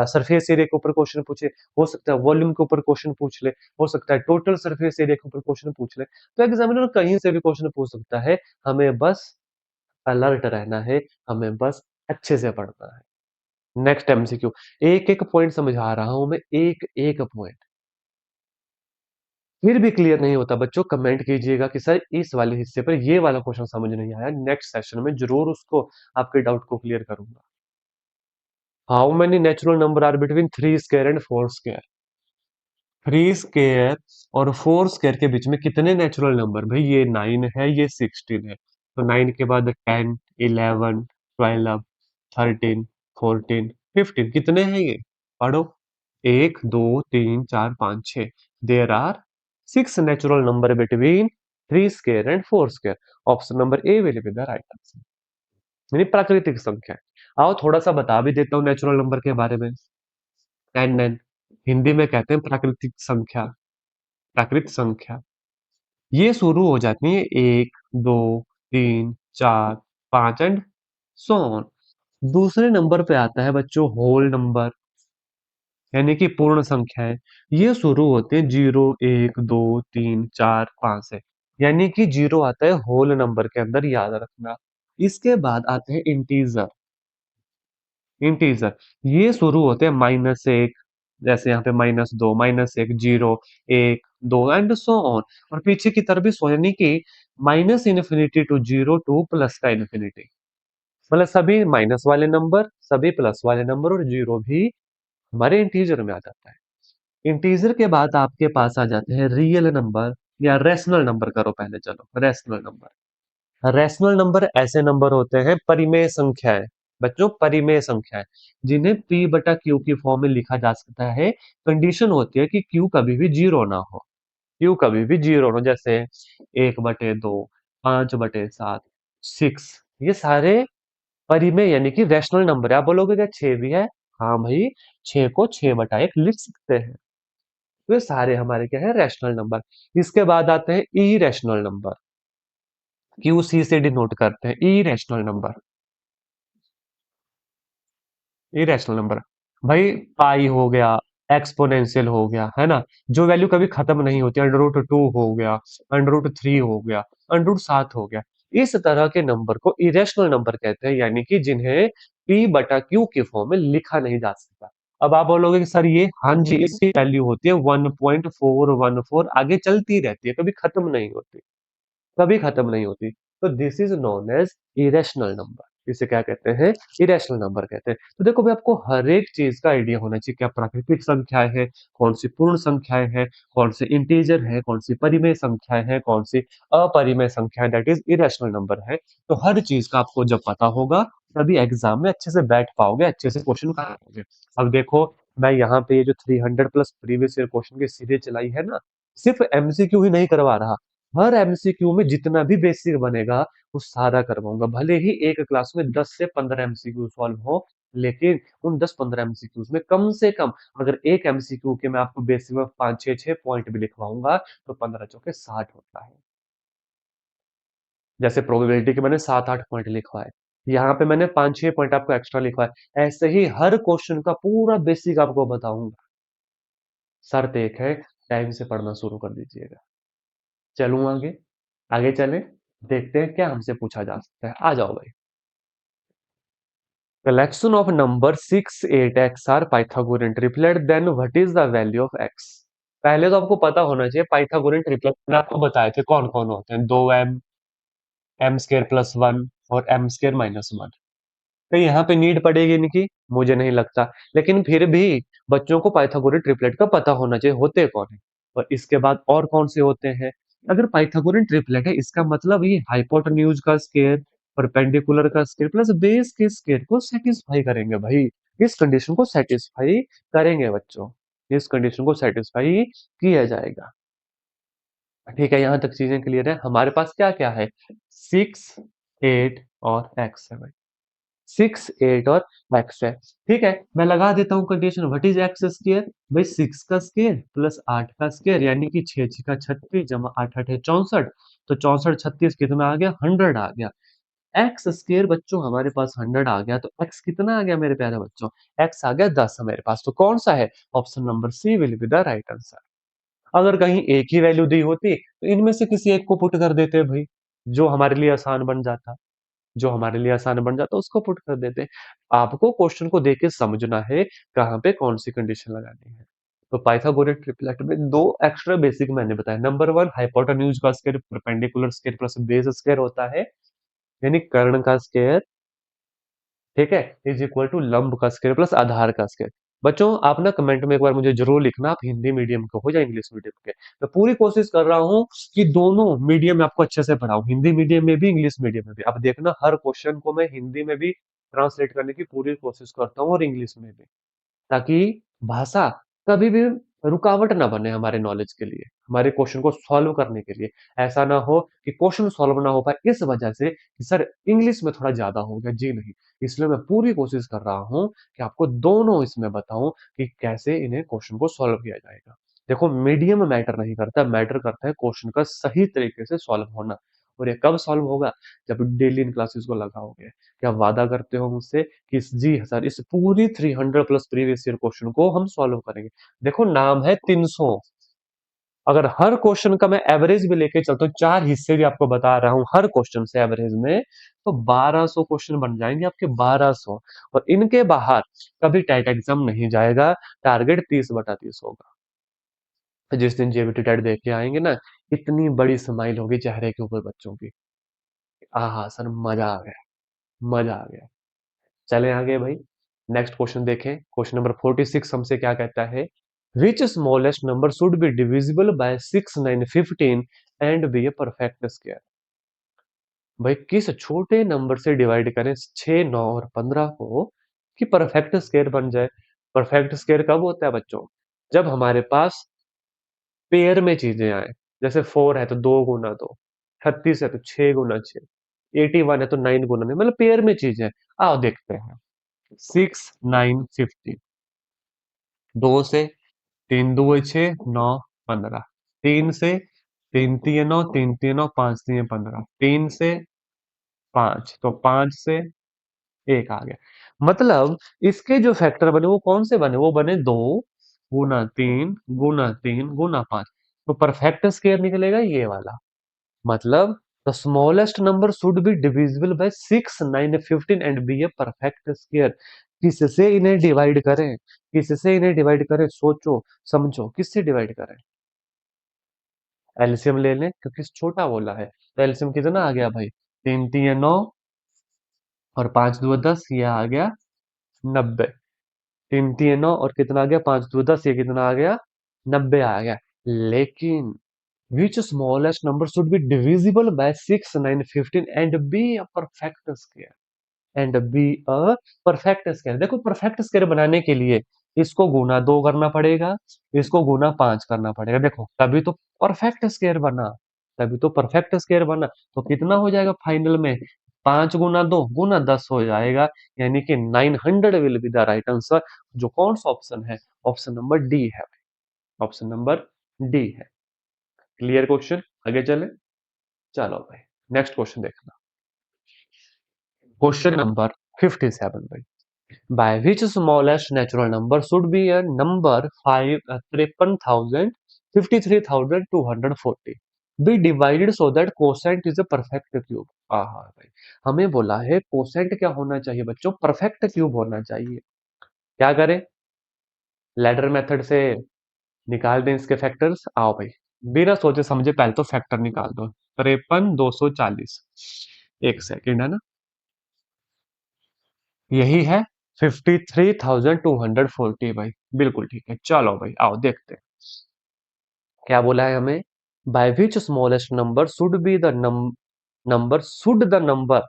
सरफेस एरिया के ऊपर क्वेश्चन पूछे, हो सकता है वॉल्यूम के ऊपर क्वेश्चन पूछ ले, हो सकता है टोटल सरफेस एरिया के ऊपर क्वेश्चन पूछ ले। तो एग्जामिनर कहीं से भी क्वेश्चन पूछ सकता है, हमें बस अलर्ट रहना है, हमें बस अच्छे से पढ़ना है। नेक्स्ट एमसीक्यू, एक एक पॉइंट समझा रहा हूं मैं, एक एक पॉइंट। फिर भी क्लियर नहीं होता बच्चों, कमेंट कीजिएगा कि सर इस वाले हिस्से पर ये वाला क्वेश्चन समझ नहीं आया, नेक्स्ट सेशन में जरूर उसको, आपके डाउट को क्लियर करूंगा। How many natural number are between 3 square and 4 square? 3 square और 4 स्क्वायर के बीच में कितने नेचुरल नंबर? भाई ये 9 है, ये 16 है, तो 9 के बाद 10, 11, 12, 13, 14, 15, कितने हैं ये? पढ़ो। 1 2 3 4 5 6। There are 6 natural number between 3 square and 4 square. Option number A will be the right answer, यानी प्राकृतिक संख्या है। आओ थोड़ा सा बता भी देता हूँ नेचुरल नंबर के बारे में। 10 हिंदी में कहते हैं प्राकृतिक संख्या। प्राकृत संख्या ये शुरू हो जाती है 1 2 3 4 5 एंड सो ऑन। दूसरे नंबर पे आता है बच्चों होल नंबर, यानी कि पूर्ण संख्याएं। ये शुरू होते हैं 0 1 2 3 4 5 से, यानी कि जीरो आता है होल नंबर के अंदर, याद रखना। इसके बाद आते हैं इंटीजर। इंटीजर ये शुरू होते हैं -1, जैसे यहाँ पे -2, -1, 0 1 2 एंड सो ऑन। और पीछे की तरफ भी सो, यानी कि -∞ टू 0 टू प्लस का इन्फिनिटी। मतलब सभी माइनस वाले नंबर, सभी प्लस वाले नंबर और जीरो भी हमारे इंटीजर में आ जाता है। इंटीजर के बाद आपके पास आ जाते हैं रियल नंबर या रेशनल नंबर। करो पहले, चलो रेशनल नंबर। रैशनल नंबर ऐसे नंबर होते हैं, परिमेय संख्याएं, बच्चों परिमेय संख्याएं, जिन्हें p बटा क्यू की फॉर्म में लिखा जा सकता है। कंडीशन होती है कि q कभी भी जीरो ना हो, q कभी भी जीरो ना हो। जैसे 1/2, 5/7, 6, ये सारे परिमेय यानी कि रैशनल नंबर है। आप बोलोगे क्या 6 भी है? हाँ भाई, 6 को 6/1 लिख सकते हैं। तो ये सारे हमारे क्या है, रैशनल नंबर। इसके बाद आते हैं इरेशनल नंबर, क्यू सी से डिनोट करते हैं इरेशनल नंबर। इरेशनल नंबर भाई, पाई हो गया, एक्सपोनेंशियल हो गया, है ना, जो वैल्यू कभी खत्म नहीं होती, √2 हो गया, √3 हो गया, √7 हो गया। इस तरह के नंबर को इरेशनल नंबर कहते हैं, यानी कि जिन्हें p बटा q के फॉर्म में लिखा नहीं जा सकता। अब आप बोलोगे कि सर ये, हाँ जी, इसकी वैल्यू होती है 1.414, आगे चलती रहती है, कभी खत्म नहीं होती, कभी खत्म नहीं होती। तो this is known as irrational number. इसे क्या कहते हैं? इरेशनल नंबर कहते हैं। तो देखो भाई, आपको हर एक चीज का आइडिया होना चाहिए, क्या प्राकृतिक संख्याएं हैं, कौन सी पूर्ण संख्याएं हैं, कौन से इंटीजर है, कौन सी परिमेय संख्याएं हैं, कौन सी अपरिमेय संख्याएं, दैट इज इरेशनल नंबर है। तो हर चीज का आपको जब पता होगा, तभी एग्जाम में अच्छे से बैठ पाओगे, अच्छे से क्वेश्चन कर पाओगे। अब देखो, मैं यहाँ पे ये जो 300 प्लस प्रीवियस ईयर क्वेश्चन की सीरीज चलाई है ना, सिर्फ एमसीक्यू ही नहीं करवा रहा, हर एमसीक्यू में जितना भी बेसिक बनेगा वो सारा करवाऊंगा। भले ही एक क्लास में 10 से 15 एमसीक्यू सॉल्व हो, लेकिन उन 10-15 एमसीक्यूज में कम से कम, अगर एक एमसीक्यू के मैं आपको बेसिक में 5 6 पॉइंट भी लिखवाऊंगा, तो 15 चौके 60 होता है। जैसे प्रोबेबिलिटी के मैंने 7-8 पॉइंट लिखवाए, यहाँ पे मैंने 5 6 पॉइंट आपको एक्स्ट्रा लिखवाए। ऐसे ही हर क्वेश्चन का पूरा बेसिक आपको बताऊंगा। शर्त एक है, टाइम से पढ़ना शुरू कर दीजिएगा। चलूं आगे, आगे चलें, देखते हैं क्या हमसे पूछा जा सकता है। आ जाओ भाई। Collection of number 6 8 x are Pythagorean triplet, then what is the value of x? पहले तो आपको पता होना चाहिए पाइथागोरियन ट्रिपलेट, मैंने आपको बताए थे कौन कौन होते हैं, 2m, m² + 1 और m² - 1। तो यहाँ पे नीड पड़ेगी इनकी, मुझे नहीं लगता, लेकिन फिर भी बच्चों को पाइथागोरस ट्रिपलेट का पता होना चाहिए, होते कौन है और इसके बाद और कौन से होते हैं। अगर पाइथागोरस ट्रिपलेट है, इसका मतलब ये हाइपोटेन्यूज का स्क्वायर, परपेंडिकुलर का स्क्वायर प्लस बेस के स्क्वायर को सेटिस्फाई करेंगे भाई। इस कंडीशन को सेटिस्फाई करेंगे बच्चों, इस कंडीशन को सेटिस्फाई किया जाएगा। ठीक है, यहाँ तक चीजें क्लियर है। हमारे पास क्या क्या है, 6 8 और एक्स है भाई, 6 8 और एक्स है। ठीक है, मैं लगा देता हूँ condition, what is x square? भाई 6 का स्क्वायर प्लस 8 का स्क्वायर, यानी कि 6 6 का 36 जमा 8 8 है 64। तो 64 36 कितना आ गया, 100 आ गया। एक्स स्क्वायर बच्चों हमारे पास 100 आ गया, तो एक्स कितना आ गया मेरे प्यारे बच्चों? एक्स आ गया 10 मेरे पास, तो कौन सा है? Option number C will be the right answer. अगर कहीं एक ही वैल्यू दी होती तो इनमें से किसी एक को पुट कर देते भाई, जो हमारे लिए आसान बन जाता, जो हमारे लिए आसान बन जाता उसको पुट कर देते। आपको क्वेश्चन को देख के समझना है कहाँ पे कौन सी कंडीशन लगानी है। तो पाइथागोरस ट्रिपलेट में दो एक्स्ट्रा बेसिक मैंने बताया। नंबर वन, हाइपोटेन्यूज का square perpendicular square plus base square होता है, यानी कर्ण का स्क्वायर, ठीक है, इज इक्वल टू लंब का स्क्वायर प्लस आधार का स्क्वायर। बच्चों आप ना कमेंट में एक बार मुझे जरूर लिखना, आप हिंदी मीडियम के हो या इंग्लिश मीडियम के। मैं पूरी कोशिश कर रहा हूँ कि दोनों मीडियम में आपको अच्छे से पढ़ाऊं, हिंदी मीडियम में भी इंग्लिश मीडियम में भी। आप देखना हर क्वेश्चन को मैं हिंदी में भी ट्रांसलेट करने की पूरी कोशिश करता हूँ और इंग्लिश में भी, ताकि भाषा कभी भी रुकावट ना बने हमारे नॉलेज के लिए, हमारे क्वेश्चन को सॉल्व करने के लिए। ऐसा ना हो कि क्वेश्चन सॉल्व ना हो पाए इस वजह से कि सर इंग्लिश में थोड़ा ज्यादा हो गया, जी नहीं। इसलिए मैं पूरी कोशिश कर रहा हूँ कि आपको दोनों इसमें बताऊं कि कैसे इन्हें क्वेश्चन को सॉल्व किया जाएगा। देखो मीडियम मैटर नहीं करता, मैटर करता है क्वेश्चन का सही तरीके से सॉल्व होना। और ये कब सॉल्व होगा? जब डेली इन क्लासेस को लगाओगे। क्या वादा करते हो मुझसे कि जी सर इस पूरी 300 प्लस प्रीवियस ईयर क्वेश्चन को हम सॉल्व करेंगे? देखो नाम है 300, अगर हर क्वेश्चन का मैं एवरेज भी लेके चलता हूँ, चार हिस्से भी आपको बता रहा हूँ हर क्वेश्चन से एवरेज में, तो 1200 क्वेश्चन बन जाएंगे आपके 1200। और इनके बाहर कभी टाइट एग्जाम नहीं जाएगा, टारगेट 30/30 होगा। तो जिस दिन जेबीटी टाइट देख के आएंगे ना, इतनी बड़ी स्माइल होगी चेहरे के ऊपर बच्चों की, आहा सर मजा आ गया, मजा आ गया। चले आगे भाई, नेक्स्ट क्वेश्चन देखें। क्वेश्चन नंबर 46 हमसे क्या कहता है? Which smallest number should be divisible by 6, 9, 15 and be a perfect square. भाई किस छोटे नंबर से डिवाइड करें 6, 9 और 15 को कि परफेक्ट स्क्वायर बन जाए? परफेक्ट स्क्वायर कब होता है बच्चों? जब हमारे पास पेयर में चीजें आए। जैसे 4 है तो 2 गुना 2, 36 है तो 6 गुना 6, 81 है तो 9 गुना 9, मतलब पेयर में चीजें। आओ देखते हैं। 6, 9, 15, 2 से 3 2 6 9 15, 3 से 3 3 9, 3 3 9 5 3 15, 3 से 5 तो 5 से 1 आ गया। मतलब इसके जो फैक्टर बने वो कौन से बने? वो बने 2 गुना 3 गुना 3 गुना 5। तो परफेक्ट स्क्वायर निकलेगा ये वाला। मतलब the smallest number should be divisible by 6, 9, 15 and be a perfect square. किससे इन्हें डिवाइड करें? किससे इन्हें डिवाइड करें? सोचो समझो, किससे डिवाइड करें? एलसीएम ले लें क्योंकि छोटा बोला है, तो एलसीएम कितना आ गया भाई? 3 3 9 और 5 2 10, ये आ गया 90। 3 3 9 और कितना आ गया? 5 2 10, ये कितना आ गया? 90 आ गया। लेकिन which smallest number should be divisible by 6, 9, 15 and be a perfect square? And be a perfect square. देखो परफेक्ट स्क्वायर बनाने के लिए इसको गुना 2 करना पड़ेगा, इसको गुना 5 करना पड़ेगा। देखो तभी तो परफेक्ट स्क्वायर बना, तभी तो परफेक्ट स्क्वायर बना। तो कितना हो जाएगा फाइनल में? 5 गुना 2 गुना 10 हो जाएगा, यानी कि 900 will be the right answer. जो कौन सा ऑप्शन है? ऑप्शन नंबर डी है, ऑप्शन नंबर डी है। Clear question? आगे चले, चलो भाई नेक्स्ट क्वेश्चन देखना। क्वेश्चन नंबर 57 भाई। By which smallest natural number should be a number 53,240 be divided so that quotient is a perfect cube? आहा भाई, हमें बोला है कोसेंट क्या होना चाहिए बच्चों? परफेक्ट क्यूब होना चाहिए। क्या करें? लैडर मेथड से निकाल दें इसके फैक्टर्स। आओ भाई बिना सोचे समझे पहले तो फैक्टर निकाल दो। 53,240, एक सेकेंड है ना, यही है 53,240 भाई, बिल्कुल ठीक है। चलो भाई आओ देखते हैं क्या बोला है हमें। By which smallest number should be the number should the number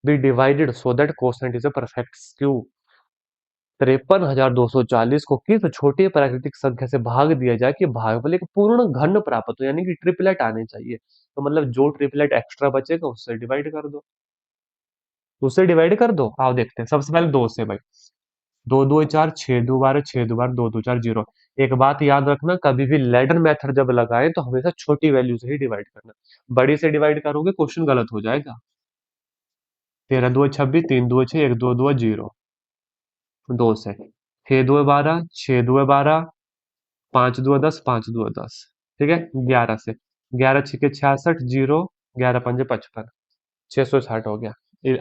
be divided so that quotient is a perfect cube. 53,240 को किस छोटी प्राकृतिक संख्या से भाग दिया जाए कि भागफल एक पूर्ण घन प्राप्त हो, यानी कि ट्रिपलेट आने चाहिए। तो मतलब जो ट्रिपलेट एक्स्ट्रा बचेगा उससे डिवाइड कर दो, उससे डिवाइड कर दो। आओ देखते हैं, सबसे पहले 2 से भाई। 2 2 4, 6 2 12, 6 2 12, 2 2 4 0। एक बात याद रखना, कभी भी लैडर मेथड जब लगाएं तो हमेशा छोटी वैल्यू से ही डिवाइड करना। बड़ी से डिवाइड करोगे क्वेश्चन गलत हो जाएगा। 13 दुए 26, 3 दुए 6, 1 2 2 0, 2 से 6 दुए 12, 6 दुए 12, 5 दुए 10, 5 दुए 10, ठीक है। 11 से 11 छिके 66, 0, 11 पंजे 55, 660 हो गया।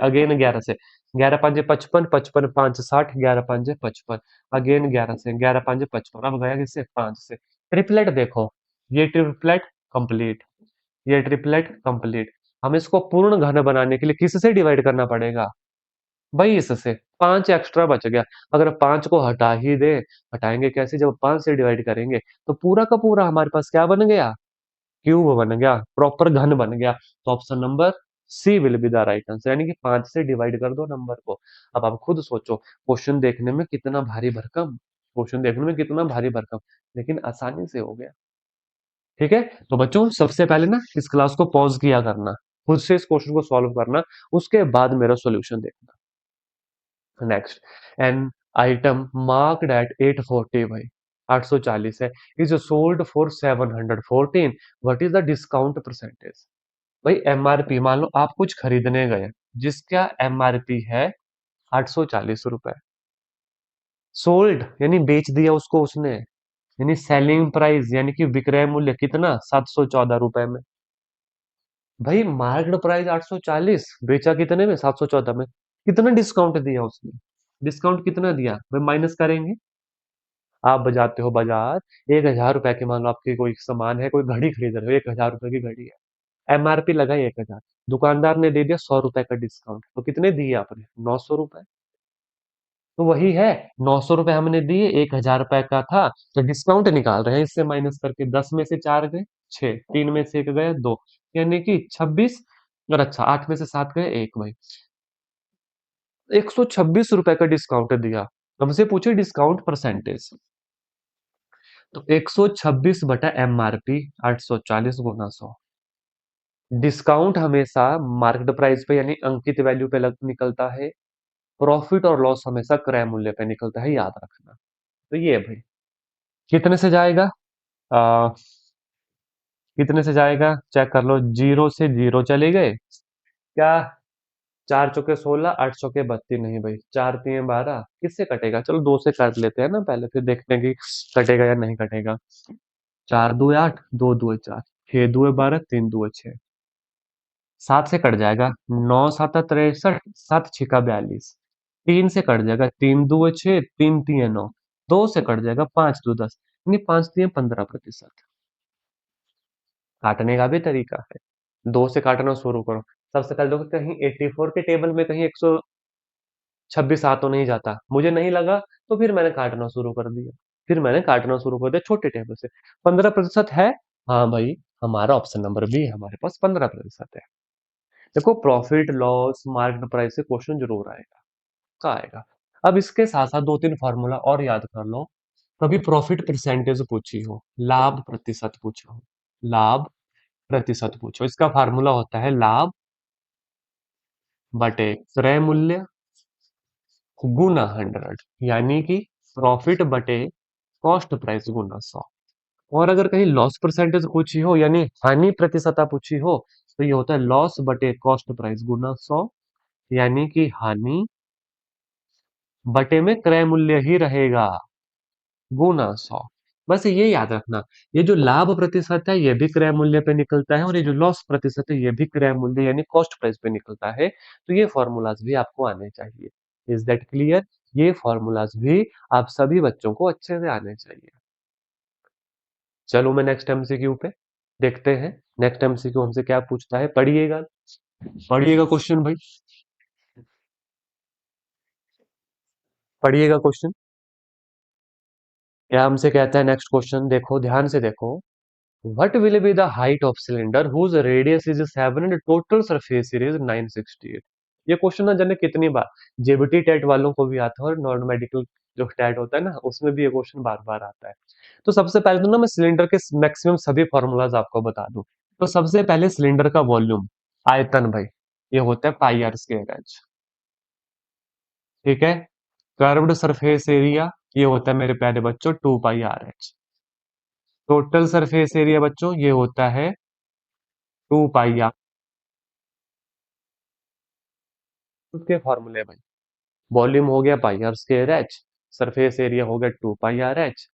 अगेन 11 से 11 पंजे 55, 55 5 60, 11 पंजे 55, अगेन 11 से 11 पंजे 55, अब गया किससे 5 से। ट्रिपलेट देखो, ये ट्रिपलेट कंप्लीट, ये ट्रिपलेट कंप्लीट। हम इसको पूर्ण घन बनाने के लिए किससे डिवाइड करना पड़ेगा भाई, इससे। 5 एक्स्ट्रा बच गया। अगर 5 को हटा ही दे, हटाएंगे कैसे, जब 5 से डिवाइड करेंगे तो पूरा का पूरा हमारे पास क्या बन गया, क्यूब बन गया, प्रॉपर घन बन गया। तो option number C will be the right answer, यानी कि 5 से डिवाइड कर दो नंबर को। अब आप खुद सोचो, क्वेश्चन देखने में कितना भारी भरकम, क्वेश्चन देखने में कितना भारी भरकम, लेकिन आसानी से हो गया। ठीक है, तो बच्चों सबसे पहले ना इस क्लास को पॉज किया करना, खुद से इस क्वेश्चन को सॉल्व करना, उसके बाद मेरा सॉल्यूशन देखना। Next, an item marked at 840 भाई, 840 है, is sold for 714, what is the discount percentage. भाई एमआरपी, मान लो आप कुछ खरीदने गए जिसका एमआरपी है 840 रुपए, सोल्ड यानी बेच दिया उसको उसने, यानी सेलिंग प्राइस यानी कि विक्रय मूल्य कितना 714 रुपए में। भाई मार्केट प्राइस 840, बेचा कितने में 714 में, कितना डिस्काउंट दिया उसने, डिस्काउंट कितना दिया भाई, माइनस करेंगे। आप बजाते हो बाजार, 1,000 रुपए के मान लो आपकी कोई सामान है, कोई घड़ी खरीद रहे हो, 1,000 रुपए की घड़ी है, एमआरपी लगाई 1,000, दुकानदार ने दे दिया 100 रुपए का डिस्काउंट, तो कितने दिए आपने 900 रुपए। तो वही है, 900 रुपए हमने दिए, 1,000 रुपए का था, तो डिस्काउंट निकाल रहे हैं इससे माइनस करके, 10 में से 4 गए 6, 3 में से 1 गया 2, यानी कि 26, और अच्छा 8 में से 7 गए 1 भाई, 126 रुपए का डिस्काउंट दिया। हमसे पूछे डिस्काउंट परसेंटेज, तो 126 बटा एमआरपी 840 गुना 100। डिस्काउंट हमेशा मार्केट प्राइस पे यानी अंकित वैल्यू पे निकलता है, प्रॉफिट और लॉस हमेशा क्रय मूल्य पे निकलता है, याद रखना। तो ये है भाई, कितने से जाएगा, आ, कितने से जाएगा चेक कर लो, 0 से 0 चले गए क्या, 4 चौके 16, 8 चौके 32, नहीं भाई 4 3 12, किससे कटेगा, चलो 2 से काट लेते हैं ना पहले, फिर देखते हैं कि कटेगा या नहीं कटेगा। 4 2 8, 2 2 4, 6 2 12, 3 2 6, 7 से कट जाएगा, 9 7 63, 7 छिका 42, 3 से कट जाएगा, 3 2 6, 3 3 9, 2 से कट जाएगा, 5 2 10, यानी 5 3 15%। काटने का भी तरीका है, 2 से काटना शुरू करो। सबसे पहले देखो कहीं 84 के टेबल में कहीं 126 आ तो नहीं जाता, मुझे नहीं लगा, तो फिर मैंने काटना शुरू कर दिया, फिर मैंने काटना शुरू कर दिया छोटे टेबल से। 15% है, हाँ भाई, हमारा ऑप्शन नंबर बी, हमारे पास 15% है। देखो प्रॉफिट लॉस मार्केट प्राइस से क्वेश्चन जरूर आएगा, का आएगा। अब इसके साथ साथ 2 3 फार्मूला और याद कर लो, कभी प्रॉफिट परसेंटेज पूछी हो, लाभ प्रतिशत पूछा हो, लाभ प्रतिशत पूछो, इसका फार्मूला होता है लाभ बटे क्रय मूल्य गुना 100, यानी कि प्रॉफिट बटे कॉस्ट प्राइस गुना 100। और अगर कहीं लॉस परसेंटेज पूछी हो यानी हानि प्रतिशतता पूछी हो, तो ये होता है लॉस बटे कॉस्ट प्राइस गुना 100, यानी कि हानि बटे में क्रय मूल्य ही रहेगा गुना 100। बस ये याद रखना, ये जो लाभ प्रतिशत है ये भी क्रय मूल्य पे निकलता है, और ये जो लॉस प्रतिशत है ये भी क्रय मूल्य यानी कॉस्ट प्राइस पे निकलता है। तो ये फॉर्मूलाज भी आपको आने चाहिए। इज दैट क्लियर, ये फॉर्मूलाज भी आप सभी बच्चों को अच्छे से आने चाहिए। चलो मैं नेक्स्ट एमसीक्यू पे देखते हैं, नेक्स्ट एमसीक्यू हमसे क्या पूछता है, पढ़िएगा, पढ़िएगा क्वेश्चन भाई, पढ़िएगा क्वेश्चन। क्या हमसे कहता है नेक्स्ट क्वेश्चन, देखो ध्यान से देखो। What will be the height of cylinder whose radius is 7 and total surface area is 968? ये क्वेश्चन ना जाने कितनी बार जेबीटी टेट वालों को भी आता है, और नॉन मेडिकल जो टेट होता है ना उसमें भी ये क्वेश्चन बार बार आता है। तो सबसे पहले तो ना मैं सिलेंडर के मैक्सिमम सभी फॉर्मूलाज आपको बता दूं। तो सबसे पहले सिलेंडर का वॉल्यूम, आयतन भाई, ये होता है पाई आर स्क्वायर एच, ठीक है। कर्व्ड सरफेस एरिया, ये होता है मेरे प्यारे बच्चों 2 pi R H. Total surface area बच्चों ये होता है 2 पाई उसके फॉर्मूले भाई, वॉल्यूम हो गया pi are square H, surface area हो गया 2 pi R H,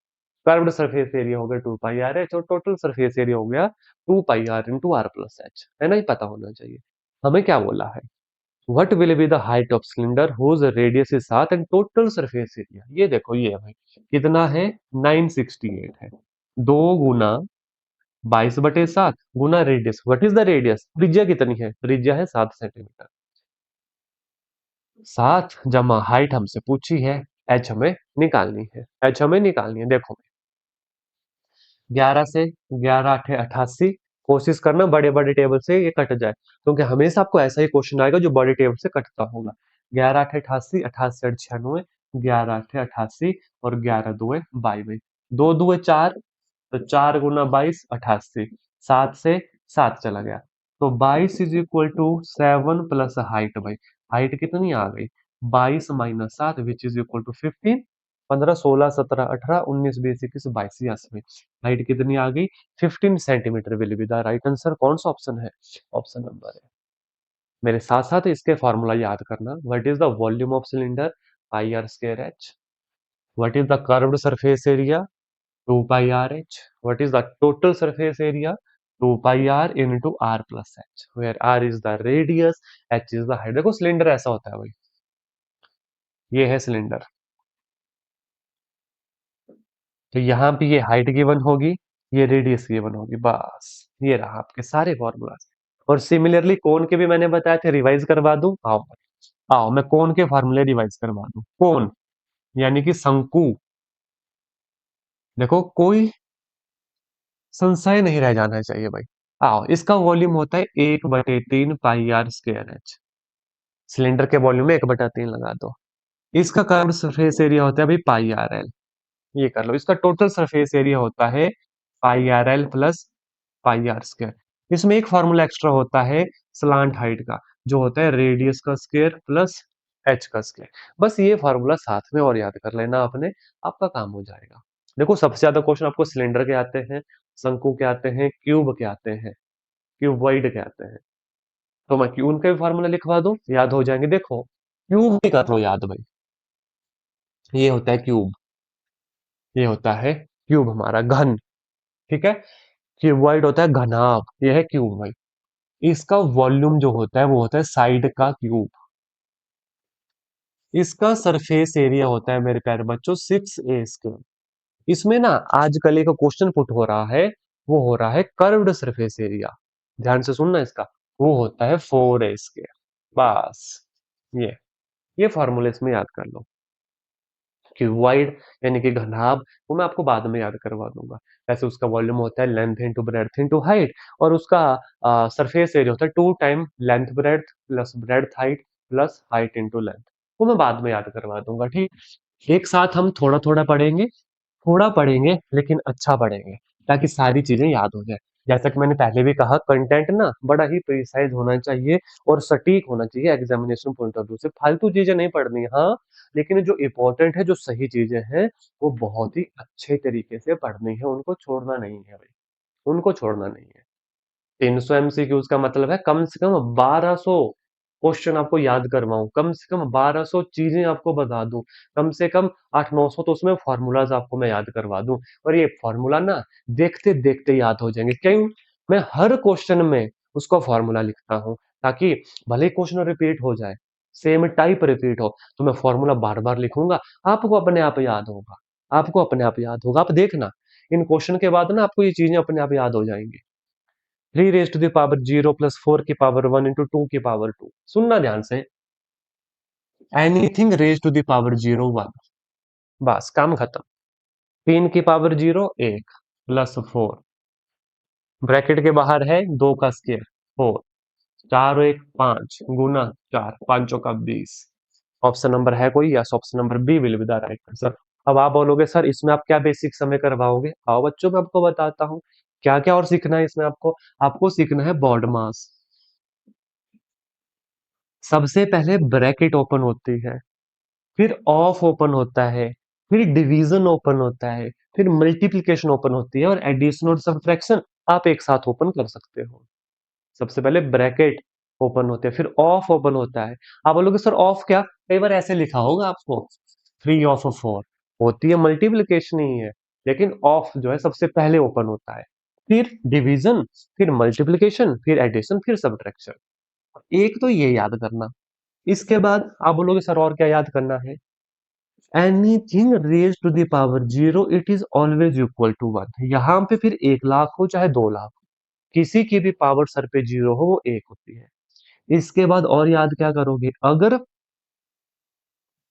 curved surface area हो गया 2 पाई आर एच, और टोटल सरफेस एरिया हो गया 2 pi R into R plus H, है ना? ही पता होना चाहिए। हमें क्या बोला है, what will be the height of cylinder whose radius is 7 and total surface area. ये देखो ये है भाई, कितना है, 968 है। 2 गुना 22/7 गुना radius, what is the radius, त्रिज्या कितनी है, त्रिज्या है 7 सेंटीमीटर। 7 जमा हाइट हमसे पूछी है, एच हमें निकालनी है, एच हमें निकालनी है। देखो 11 से 11 × 8 = 88, कोशिश करना बड़े बड़े टेबल से ये कट जाए, क्योंकि हमेशा आपको ऐसा ही क्वेश्चन आएगा जो बड़े टेबल से कटता होगा। 11 × 8 = 88, 88 × 8 = 96, 11 × 8 = 88 और 11 × 2 = 22, 2 × 2 = 4, तो 4 गुना 22 88, 7 से 7 चला गया, तो 22 = 7 प्लस हाइट भाई, हाइट कितनी आ गई, 22 - 7 विच इज इक्वल टू 15, 15 16 17 18 19 20 21 22 82, हाइट कितनी आ गई, 15 centimetre will be the right answer. कौन सा ऑप्शन है, ऑप्शन नंबर है। मेरे साथ साथ इसके फॉर्मूला याद करना, what is the volume of cylinder, pi are square h, what is the curved surface area, 2 pi r h, what is the total surface area, 2 pi r into r plus h, where r is the radius, h is the height। देखो cylinder ऐसा होता है भाई, ये है cylinder, तो यहाँ पे ये हाइट गिवन होगी, ये रेडियस गिवन होगी, बस ये रहा आपके सारे फॉर्मूला। और सिमिलरली कोण के भी मैंने बताया थे, रिवाइज करवा दूं, आओ आओ मैं कोण के फॉर्मूले रिवाइज करवा दूं। कोण यानी कि शंकु, देखो कोई संशय नहीं रह जाना चाहिए भाई। आओ, इसका वॉल्यूम होता है 1/3 pi are square H, cylinder के वॉल्यूम में 1/3 लगा दो। इसका कर्व्ड सरफेस एरिया होता है भाई पाई आर एल, ये कर लो। इसका टोटल सरफेस एरिया होता है pi R L plus pi are square. इसमें एक फॉर्मूला एक्स्ट्रा होता है स्लांट हाइट का, जो होता है रेडियस का स्क्वायर प्लस एच का स्क्वायर। बस ये फॉर्मूला साथ में और याद कर लेना आपने, आपका काम हो जाएगा। देखो सबसे ज्यादा क्वेश्चन आपको सिलेंडर के आते हैं, शंकु के आते हैं, क्यूब के आते हैं, क्यूबॉइड के आते हैं। तो मैं क्यूब का भी फार्मूला लिखवा दूं, याद हो जाएंगे। देखो क्यूब भी कर लो याद भाई, ये होता है क्यूब, ये होता है क्यूब हमारा घन, ठीक है। क्यूबॉइड होता है घनाभ, ये है क्यूब भाई। इसका वॉल्यूम जो होता है वो होता है साइड का क्यूब। इसका सरफेस एरिया होता है मेरे प्यारे बच्चों 6a²। इसमें ना आजकल एक क्वेश्चन पुट हो रहा है, वो हो रहा है कर्व्ड सरफेस एरिया, ध्यान से सुनना इसका, वो होता है 4a²। बस ये ये फॉर्मूले इसमें याद कर लो। क्यूबॉइड यानी कि घनाभ, वो मैं आपको बाद में याद करवा दूंगा। वैसे उसका वॉल्यूम होता है length into breadth into height, और उसका सरफेस एरिया होता है 2 time length breadth plus breadth height plus height into length, वो मैं बाद में याद करवा दूंगा, ठीक। एक साथ हम थोड़ा थोड़ा पढ़ेंगे, थोड़ा पढ़ेंगे लेकिन अच्छा पढ़ेंगे, ताकि सारी चीजें याद हो जाए। जैसा कि मैंने पहले भी कहा, कंटेंट ना बड़ा ही प्रिसाइज होना चाहिए और सटीक होना चाहिए एग्जामिनेशन पॉइंट ऑफ व्यू से। फालतू चीजें नहीं पढ़नी, हाँ, लेकिन जो इंपॉर्टेंट है, जो सही चीजें हैं, वो बहुत ही अच्छे तरीके से पढ़नी है, उनको छोड़ना नहीं है भाई, उनको छोड़ना नहीं है। 300 एमसीक्यूज का मतलब है कम से कम 1200 क्वेश्चन आपको याद करवाऊं, कम से कम 1200 चीजें आपको बता दूं, कम से कम 800-900 तो उसमें फॉर्मूलाज आपको मैं याद करवा दूं। और ये फॉर्मूला ना देखते देखते याद हो जाएंगे, क्यों, मैं हर क्वेश्चन में उसका फॉर्मूला लिखता हूं, ताकि भले क्वेश्चन रिपीट हो जाए, सेम टाइप रिपीट हो, तो मैं फॉर्मूला बार बार लिखूंगा, आपको अपने आप याद होगा, आपको अपने आप याद होगा। आप देखना इन क्वेश्चन के बाद ना आपको ये चीजें अपने आप याद हो जाएंगी। 3 raised to the power 0 plus 4 की पावर 1 into 2 की पावर 2, सुनना ध्यान से, anything raise to the power 0 1, बस काम खत्म। 3 की पावर 0 1 प्लस 4, ब्रैकेट के बाहर है 2 का स्केयर 4, 4 और 1 5 गुना 4, 5 का 20। ऑप्शन नंबर है कोई, yes, option number B will be the right answer. अब आप बोलोगे सर इसमें आप क्या बेसिक समय करवाओगे, आओ बच्चों मैं आपको बताता हूँ क्या क्या और सीखना है इसमें। आपको आपको सीखना है बॉड मास। सबसे पहले ब्रैकेट ओपन होती है, फिर ऑफ ओपन होता है, फिर डिवीजन ओपन होता है, फिर मल्टीप्लिकेशन ओपन होती है, और एडिशन और सब्ट्रैक्शन आप एक साथ ओपन कर सकते हो। सबसे पहले ब्रैकेट, ओपन होते हैं, फिर ऑफ ओपन होता है। आप बोलोगे सर ऑफ क्या, कई बार ऐसे लिखा होगा आपको, 3 ऑफ 4 होती है, मल्टीप्लिकेशन ही है, लेकिन ऑफ जो है सबसे पहले ओपन होता है, फिर डिवीजन, फिर मल्टीप्लिकेशन, फिर एडिशन, फिर सब्ट्रैक्शन। एक तो ये याद करना। इसके बाद आप बोलोगे सर और क्या याद करना है, anything raise to the power zero it is always equal to 1। यहाँ पे फिर 1 लाख हो चाहे 2 लाख, किसी की भी पावर सर पे जीरो हो वो एक होती है। इसके बाद और याद क्या करोगे, अगर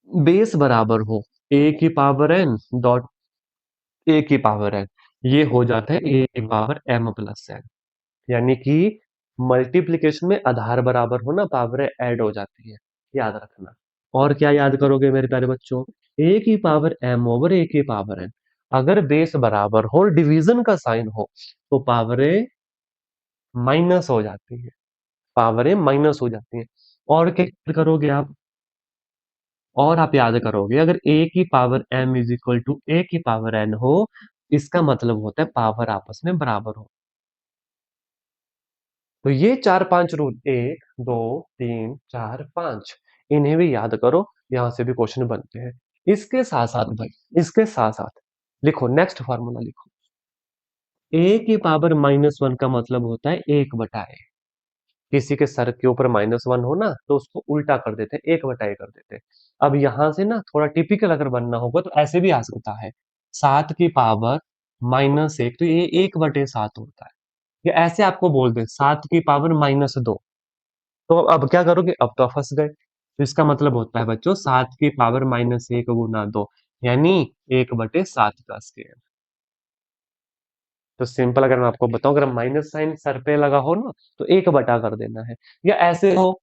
बेस बराबर हो ए की पावर एन डॉट ए की पावर एन, ये हो जाता है ए की पावर एम प्लस एन। यानी कि मल्टीप्लिकेशन में आधार बराबर हो ना, पावर ऐड हो जाती है, याद रखना। और क्या याद करोगे मेरे प्यारे बच्चों, ए की पावर एम ओवर ए की पावर एन, अगर बेस बराबर हो और डिवीजन का साइन हो तो पावरें माइनस हो जाती है, पावरें माइनस हो जाती हैं। और क्या याद करोगे आप, और आप याद करोगे अगर ए की power M is equal to A की पावर एन हो, इसका मतलब होता है पावर आपस में बराबर हो। तो ये 4-5 रूल, 1 2 3 4 5, इन्हें भी याद करो, यहां से भी क्वेश्चन बनते हैं। इसके साथ साथ भाई, इसके साथ साथ लिखो, नेक्स्ट फार्मूला लिखो, ए की पावर -1 का मतलब होता है 1/a। किसी के सर के ऊपर -1 हो ना तो उसको उल्टा कर देते हैं, 1/a कर देते हैं। अब यहां से ना थोड़ा टिपिकल अगर बनना होगा तो ऐसे भी आ सकता है, 7 की पावर -1, तो ये 1/7 होता है। ये ऐसे आपको बोल दे 7 की पावर -2, तो अब क्या करोगे, अब तो फंस गए। तो इसका मतलब होता है बच्चों 7 की पावर -1 गुना 2, यानी 1/7 का स्क्वायर। तो सिंपल अगर मैं आपको बताऊं, अगर माइनस साइन सर पे लगा हो ना तो 1 कर देना है, या ऐसे हो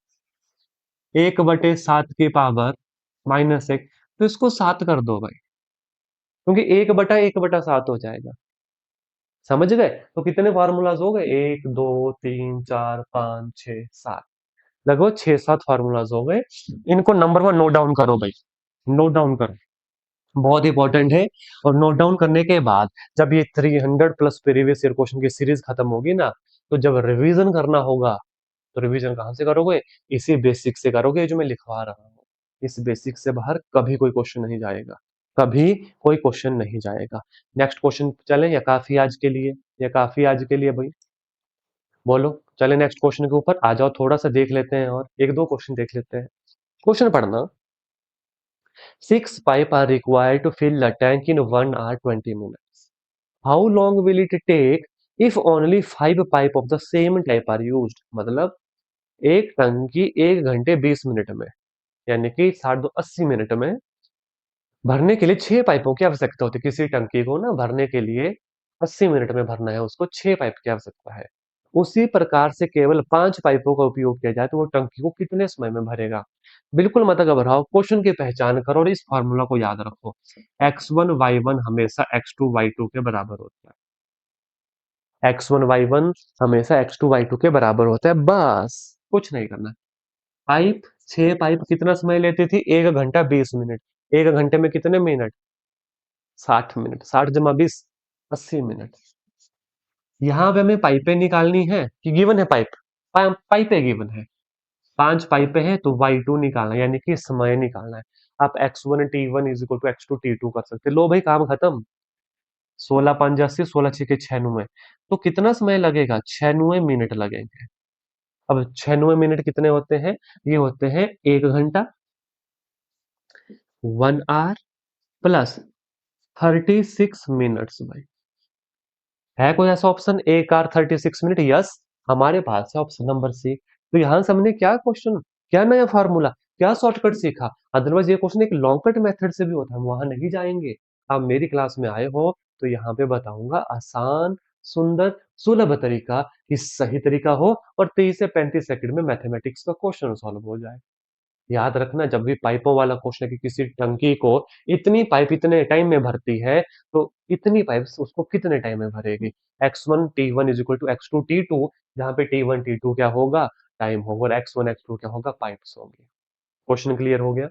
1/7 की पावर -1, तो इसको 7 कर दो भाई, क्योंकि 1/1/7 हो जाएगा। समझ गए, तो कितने फार्मूलाज हो गए, 1 2 3 4 5 6 7, लगभग 6-7 फार्मूलाज हो गए। इनको नंबर 1 नोट डाउन करो भाई, नोट डाउन करो, बहुत इंपॉर्टेंट है। और नोट डाउन करने के बाद जब ये 300 प्लस प्रीवियस ईयर क्वेश्चन की सीरीज खत्म होगी ना, तो जब रिवीजन करना होगा तो रिवीजन कहाँ से करोगे, इसी बेसिक से करोगे जो मैं लिखवा रहा हूँ। इस बेसिक से बाहर कभी कोई क्वेश्चन नहीं जाएगा, कभी कोई क्वेश्चन नहीं जाएगा। नेक्स्ट क्वेश्चन चलें या काफी आज के लिए, या काफी आज के लिए भाई, बोलो। चले नेक्स्ट क्वेश्चन के ऊपर आ जाओ, थोड़ा सा देख लेते हैं और एक दो क्वेश्चन देख लेते हैं। क्वेश्चन पढ़ना, 6 pipes are required to fill the tank in 1 hour 20 minutes. How long will it take if only 5 pipes of the same type are used? मतलब एक टंकी 1 घंटे 20 मिनट में, यानी कि 60-80 मिनट में भरने के लिए 6 पाइपों की आवश्यकता होती है। किसी टंकी को ना भरने के लिए 80 मिनट में भरना है, उसको 6 पाइप की आवश्यकता है। उसी प्रकार से केवल 5 पाइपों का उपयोग किया जाए तो वो टंकी को कितने समय में भरेगा। बिल्कुल मत घबराओ, क्वेश्चन की पहचान करो और इस फॉर्मूला को याद रखो, x1 y1 हमेशा x2 y2 के बराबर होता है, x1 y1 हमेशा x2 y2 के बराबर होता है, बस कुछ नहीं करना। पाइप 6 पाइप कितना समय लेती थी, 1 घंटा 20 मिनट, 1 घंटे में कितने मिनट, 60 मिनट, 60 × 20 80 मिनट। यहाँ पे हमें पाइपें निकालनी है कि गिवन है पाइप, पाइपें गिवन है, 5 पाइपें हैं तो y2 निकालना है, यानी कि समय निकालना है। आप x1 t1 is equal to x2 t2 कर सकते हैं। लो भाई काम खत्म, 16 × 5 = 80, 16 × 6 = 96, तो कितना समय लगेगा, 96 मिनट लगेंगे। अब 96 मिनट कितने होते हैं, ये होते हैं 1 घंटा 1 आवर प्लस 36 मिनट्स भाई। है कोई ऐसा ऑप्शन, 1 आवर 36 मिनट, यस, हमारे पास है ऑप्शन नंबर सी। तो यहां से हमने क्या क्वेश्चन, क्या नया फार्मूला, क्या शॉर्टकट सीखा। अदरवाइज ये क्वेश्चन एक लॉन्ग कट मेथड से भी होता है, हम वहां नहीं जाएंगे। आप मेरी क्लास में आए हो तो यहाँ पे बताऊंगा आसान, सुंदर, सुलभ तरीका, कि सही तरीका हो और 30 से 35 सेकंड में मैथमेटिक्स का क्वेश्चन सॉल्व हो जाए। याद रखना, जब भी पाइपों वाला क्वेश्चन है कि किसी टंकी को इतनी पाइप इतने टाइम में भरती है, तो इतनी पाइप उसको कितने टाइम में भरेगी, x1 t1 = x2 t2, जहां पे t1 t2 क्या होगा, टाइम होगा, और x1 x2 क्या होगा, पाइप्स होंगी। क्वेश्चन क्लियर हो गया,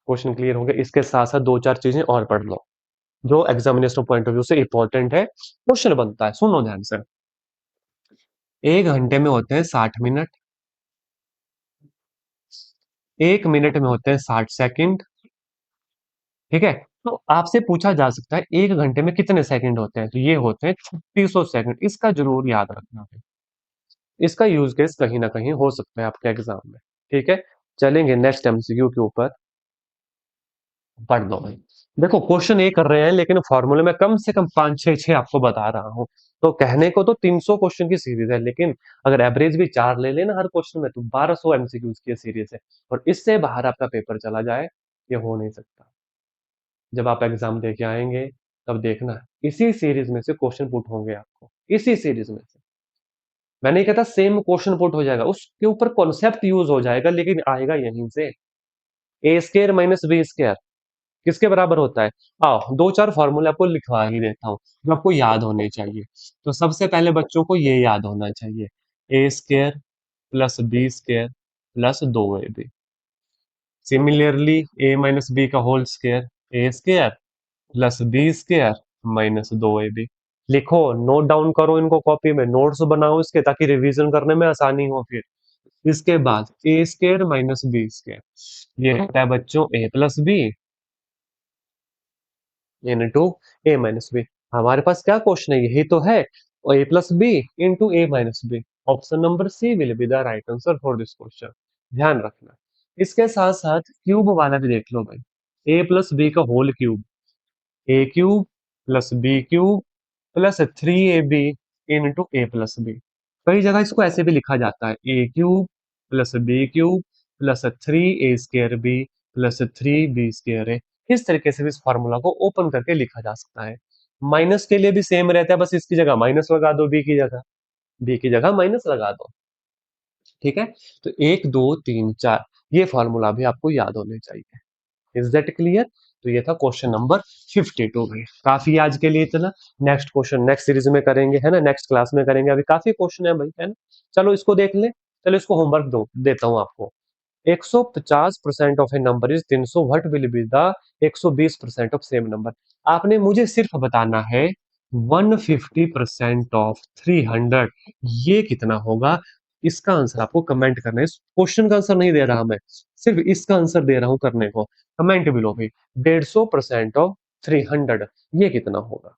क्वेश्चन क्लियर हो गया। इसके साथ साथ दो चार चीजें और पढ़ लो जो एग्जामिनेशन पॉइंट ऑफ व्यू से इंपॉर्टेंट है, क्वेश्चन बनता है, सुनो ध्यान से। 1 घंटे में होते हैं 60 मिनट, 1 मिनट में होते हैं 60 सेकंड, ठीक है? तो आपसे पूछा जा सकता है 1 घंटे में कितने सेकंड होते हैं? तो ये होते हैं 3600 सेकंड। इसका ज़रूर याद रखना है। इसका यूज़ केस कहीं न कहीं हो सकता है आपके एग्ज़ाम में, ठीक है? चलेंगे नेक्स्ट एमसीक्यू के ऊपर, पढ़ लो भाई। देखो क्वेश्चन ये कर रहे हैं लेकिन फॉर्मूले में कम से कम 5 6 आपको बता रहा हूँ। तो कहने को तो 300 क्वेश्चन की सीरीज़ है, लेकिन अगर एवरेज भी 4 ले लेना हर क्वेश्चन में तो 1200 एमसीक्यूज़ की सीरीज़ है और इससे बाहर आपका पेपर चला जाए, ये हो नहीं सकता। जब आप एग्ज़ाम दे के आएँगे, तब देखना इसी सीरीज़ में से क्वेश्चन पुट होंगे आपको, इसी सीरीज़ में से। मैं नहीं कहता सेम क्वेश्चन पुट हो जाएगा, उसके ऊपर कॉन्सेप्ट यूज़ हो जाएगा लेकिन आएगा यहीं से। ए स्क्वायर माइनस बी स्क्वायर किसके बराबर होता है? आओ 2-4 फॉर्मूले आपको लिखवा ही देता हूँ, जो आपको याद होने चाहिए। तो सबसे पहले बच्चों को ये याद होना चाहिए, A square plus B square plus 2ab। Similarly A minus B का whole square, A square plus B square minus 2ab। लिखो, नोट डाउन करो इनको कॉपी में, नोट्स बनाओ इसके ताकि रिवीजन करने में आसानी हो फिर। इसके बाद A square minus B square, ये रहता है बच्चों A plus B into A minus B. हमारे पास क्या क्वेश्चन है, यही तो है, A plus B into A minus B. Option number C will be the right answer for this question. ध्यान रखना। इसके साथ साथ क्यूब वाला भी देख लो भाई, ए प्लस बी का whole cube, A cube plus B cube plus 3ab into A plus B. कई जगह इसको ऐसे भी लिखा जाता है, A cube plus B cube plus 3a square B plus 3b square A. इस तरीके से भी इस फॉर्मूला को ओपन करके लिखा जा सकता है। माइनस के लिए भी सेम रहता है, बस इसकी जगह माइनस लगा दो, बी की जगह माइनस लगा दो, ठीक है? तो 1 2 3 4 ये फॉर्मूला भी आपको याद होने चाहिए। Is that clear? तो ये था क्वेश्चन नंबर 52 में। काफी आज के लिए इतना। नेक्स्ट क्वेश्चन नेक्स्ट सीरीज में करेंगे, है ना, नेक्स्ट क्लास में करेंगे। अभी काफी क्वेश्चन है भाई, है ना। चलो इसको देख ले। चलो इसको होमवर्क दो देता हूँ आपको। 150% of A number is 300, what will be the 120% of same number. आपने मुझे सिर्फ बताना है 150% ऑफ 300 ये कितना होगा। इसका आंसर आपको कमेंट करना है। इस क्वेश्चन का आंसर नहीं दे रहा मैं, सिर्फ इसका आंसर दे रहा हूं करने को। कमेंट बिलो भाई, 150% ऑफ 300 ये कितना होगा।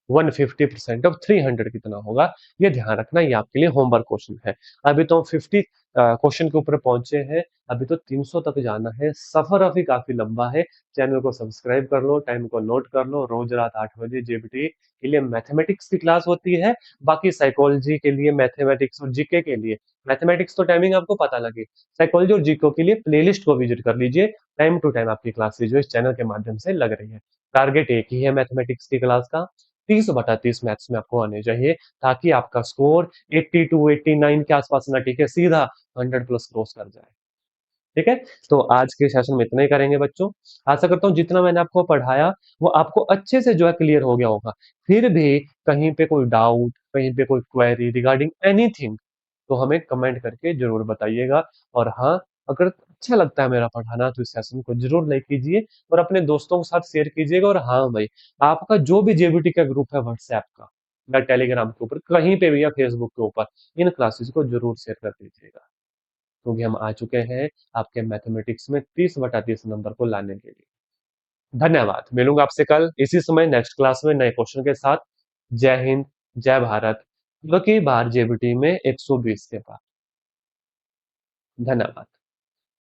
150% ऑफ 300 कितना होगा, ये ध्यान रखना। ये आपके लिए होमवर्क क्वेश्चन है। अभी तो हम 50 क्वेश्चन के ऊपर पहुंचे हैं, अभी तो 300 तक जाना है। सफर अभी काफी लंबा है। चैनल को सब्सक्राइब कर लो, टाइम को नोट कर लो। रोज रात 8 बजे जेबीटी के लिए मैथमेटिक्स की क्लास होती है। बाकी साइकोलॉजी के लिए, मैथमेटिक्स और जीके के लिए, मैथमेटिक्स तो टाइमिंग आपको पता लगे, साइकोलॉजी और जीके के लिए प्लेलिस्ट को विजिट कर लीजिए। टाइम टू टाइम आपकी क्लासेज जो इस चैनल के माध्यम से लग रही है। टारगेट एक ही है मैथमेटिक्स की क्लास का, 30/30 मैथ्स में आपको आने चाहिए, ताकि आपका स्कोर 82 89 के आसपास ना टिके, सीधा 100 प्लस क्रॉस कर जाए। ठीक है? तो आज के सेशन में इतना ही करेंगे बच्चों। आशा करता हूँ जितना मैंने आपको पढ़ाया वो आपको अच्छे से जो है क्लियर हो गया होगा। फिर भी कहीं पे कोई डाउट, कहीं पे कोई क्वेरी रिगार्डिंग एनीथिंग, तो हमें कमेंट करके जरूर बताइएगा। और हाँ, अगर अच्छा लगता है मेरा पढ़ाना तो इस सेशन को जरूर लाइक कीजिए और अपने दोस्तों के साथ शेयर कीजिएगा। और हाँ भाई, आपका जो भी जेबीटी का ग्रुप है व्हाट्सएप का या टेलीग्राम के ऊपर, कहीं पे भी, या फेसबुक के ऊपर, इन क्लासेस को जरूर शेयर कर दीजिएगा, क्योंकि हम आ चुके हैं आपके मैथमेटिक्स में 30/30 नंबर को लाने के लिए। धन्यवाद। मिलूंगा आपसे कल इसी समय नेक्स्ट क्लास में नए क्वेश्चन के साथ। जय हिंद, जय भारत। अब की बार जेबीटी में 120 के बाद। धन्यवाद।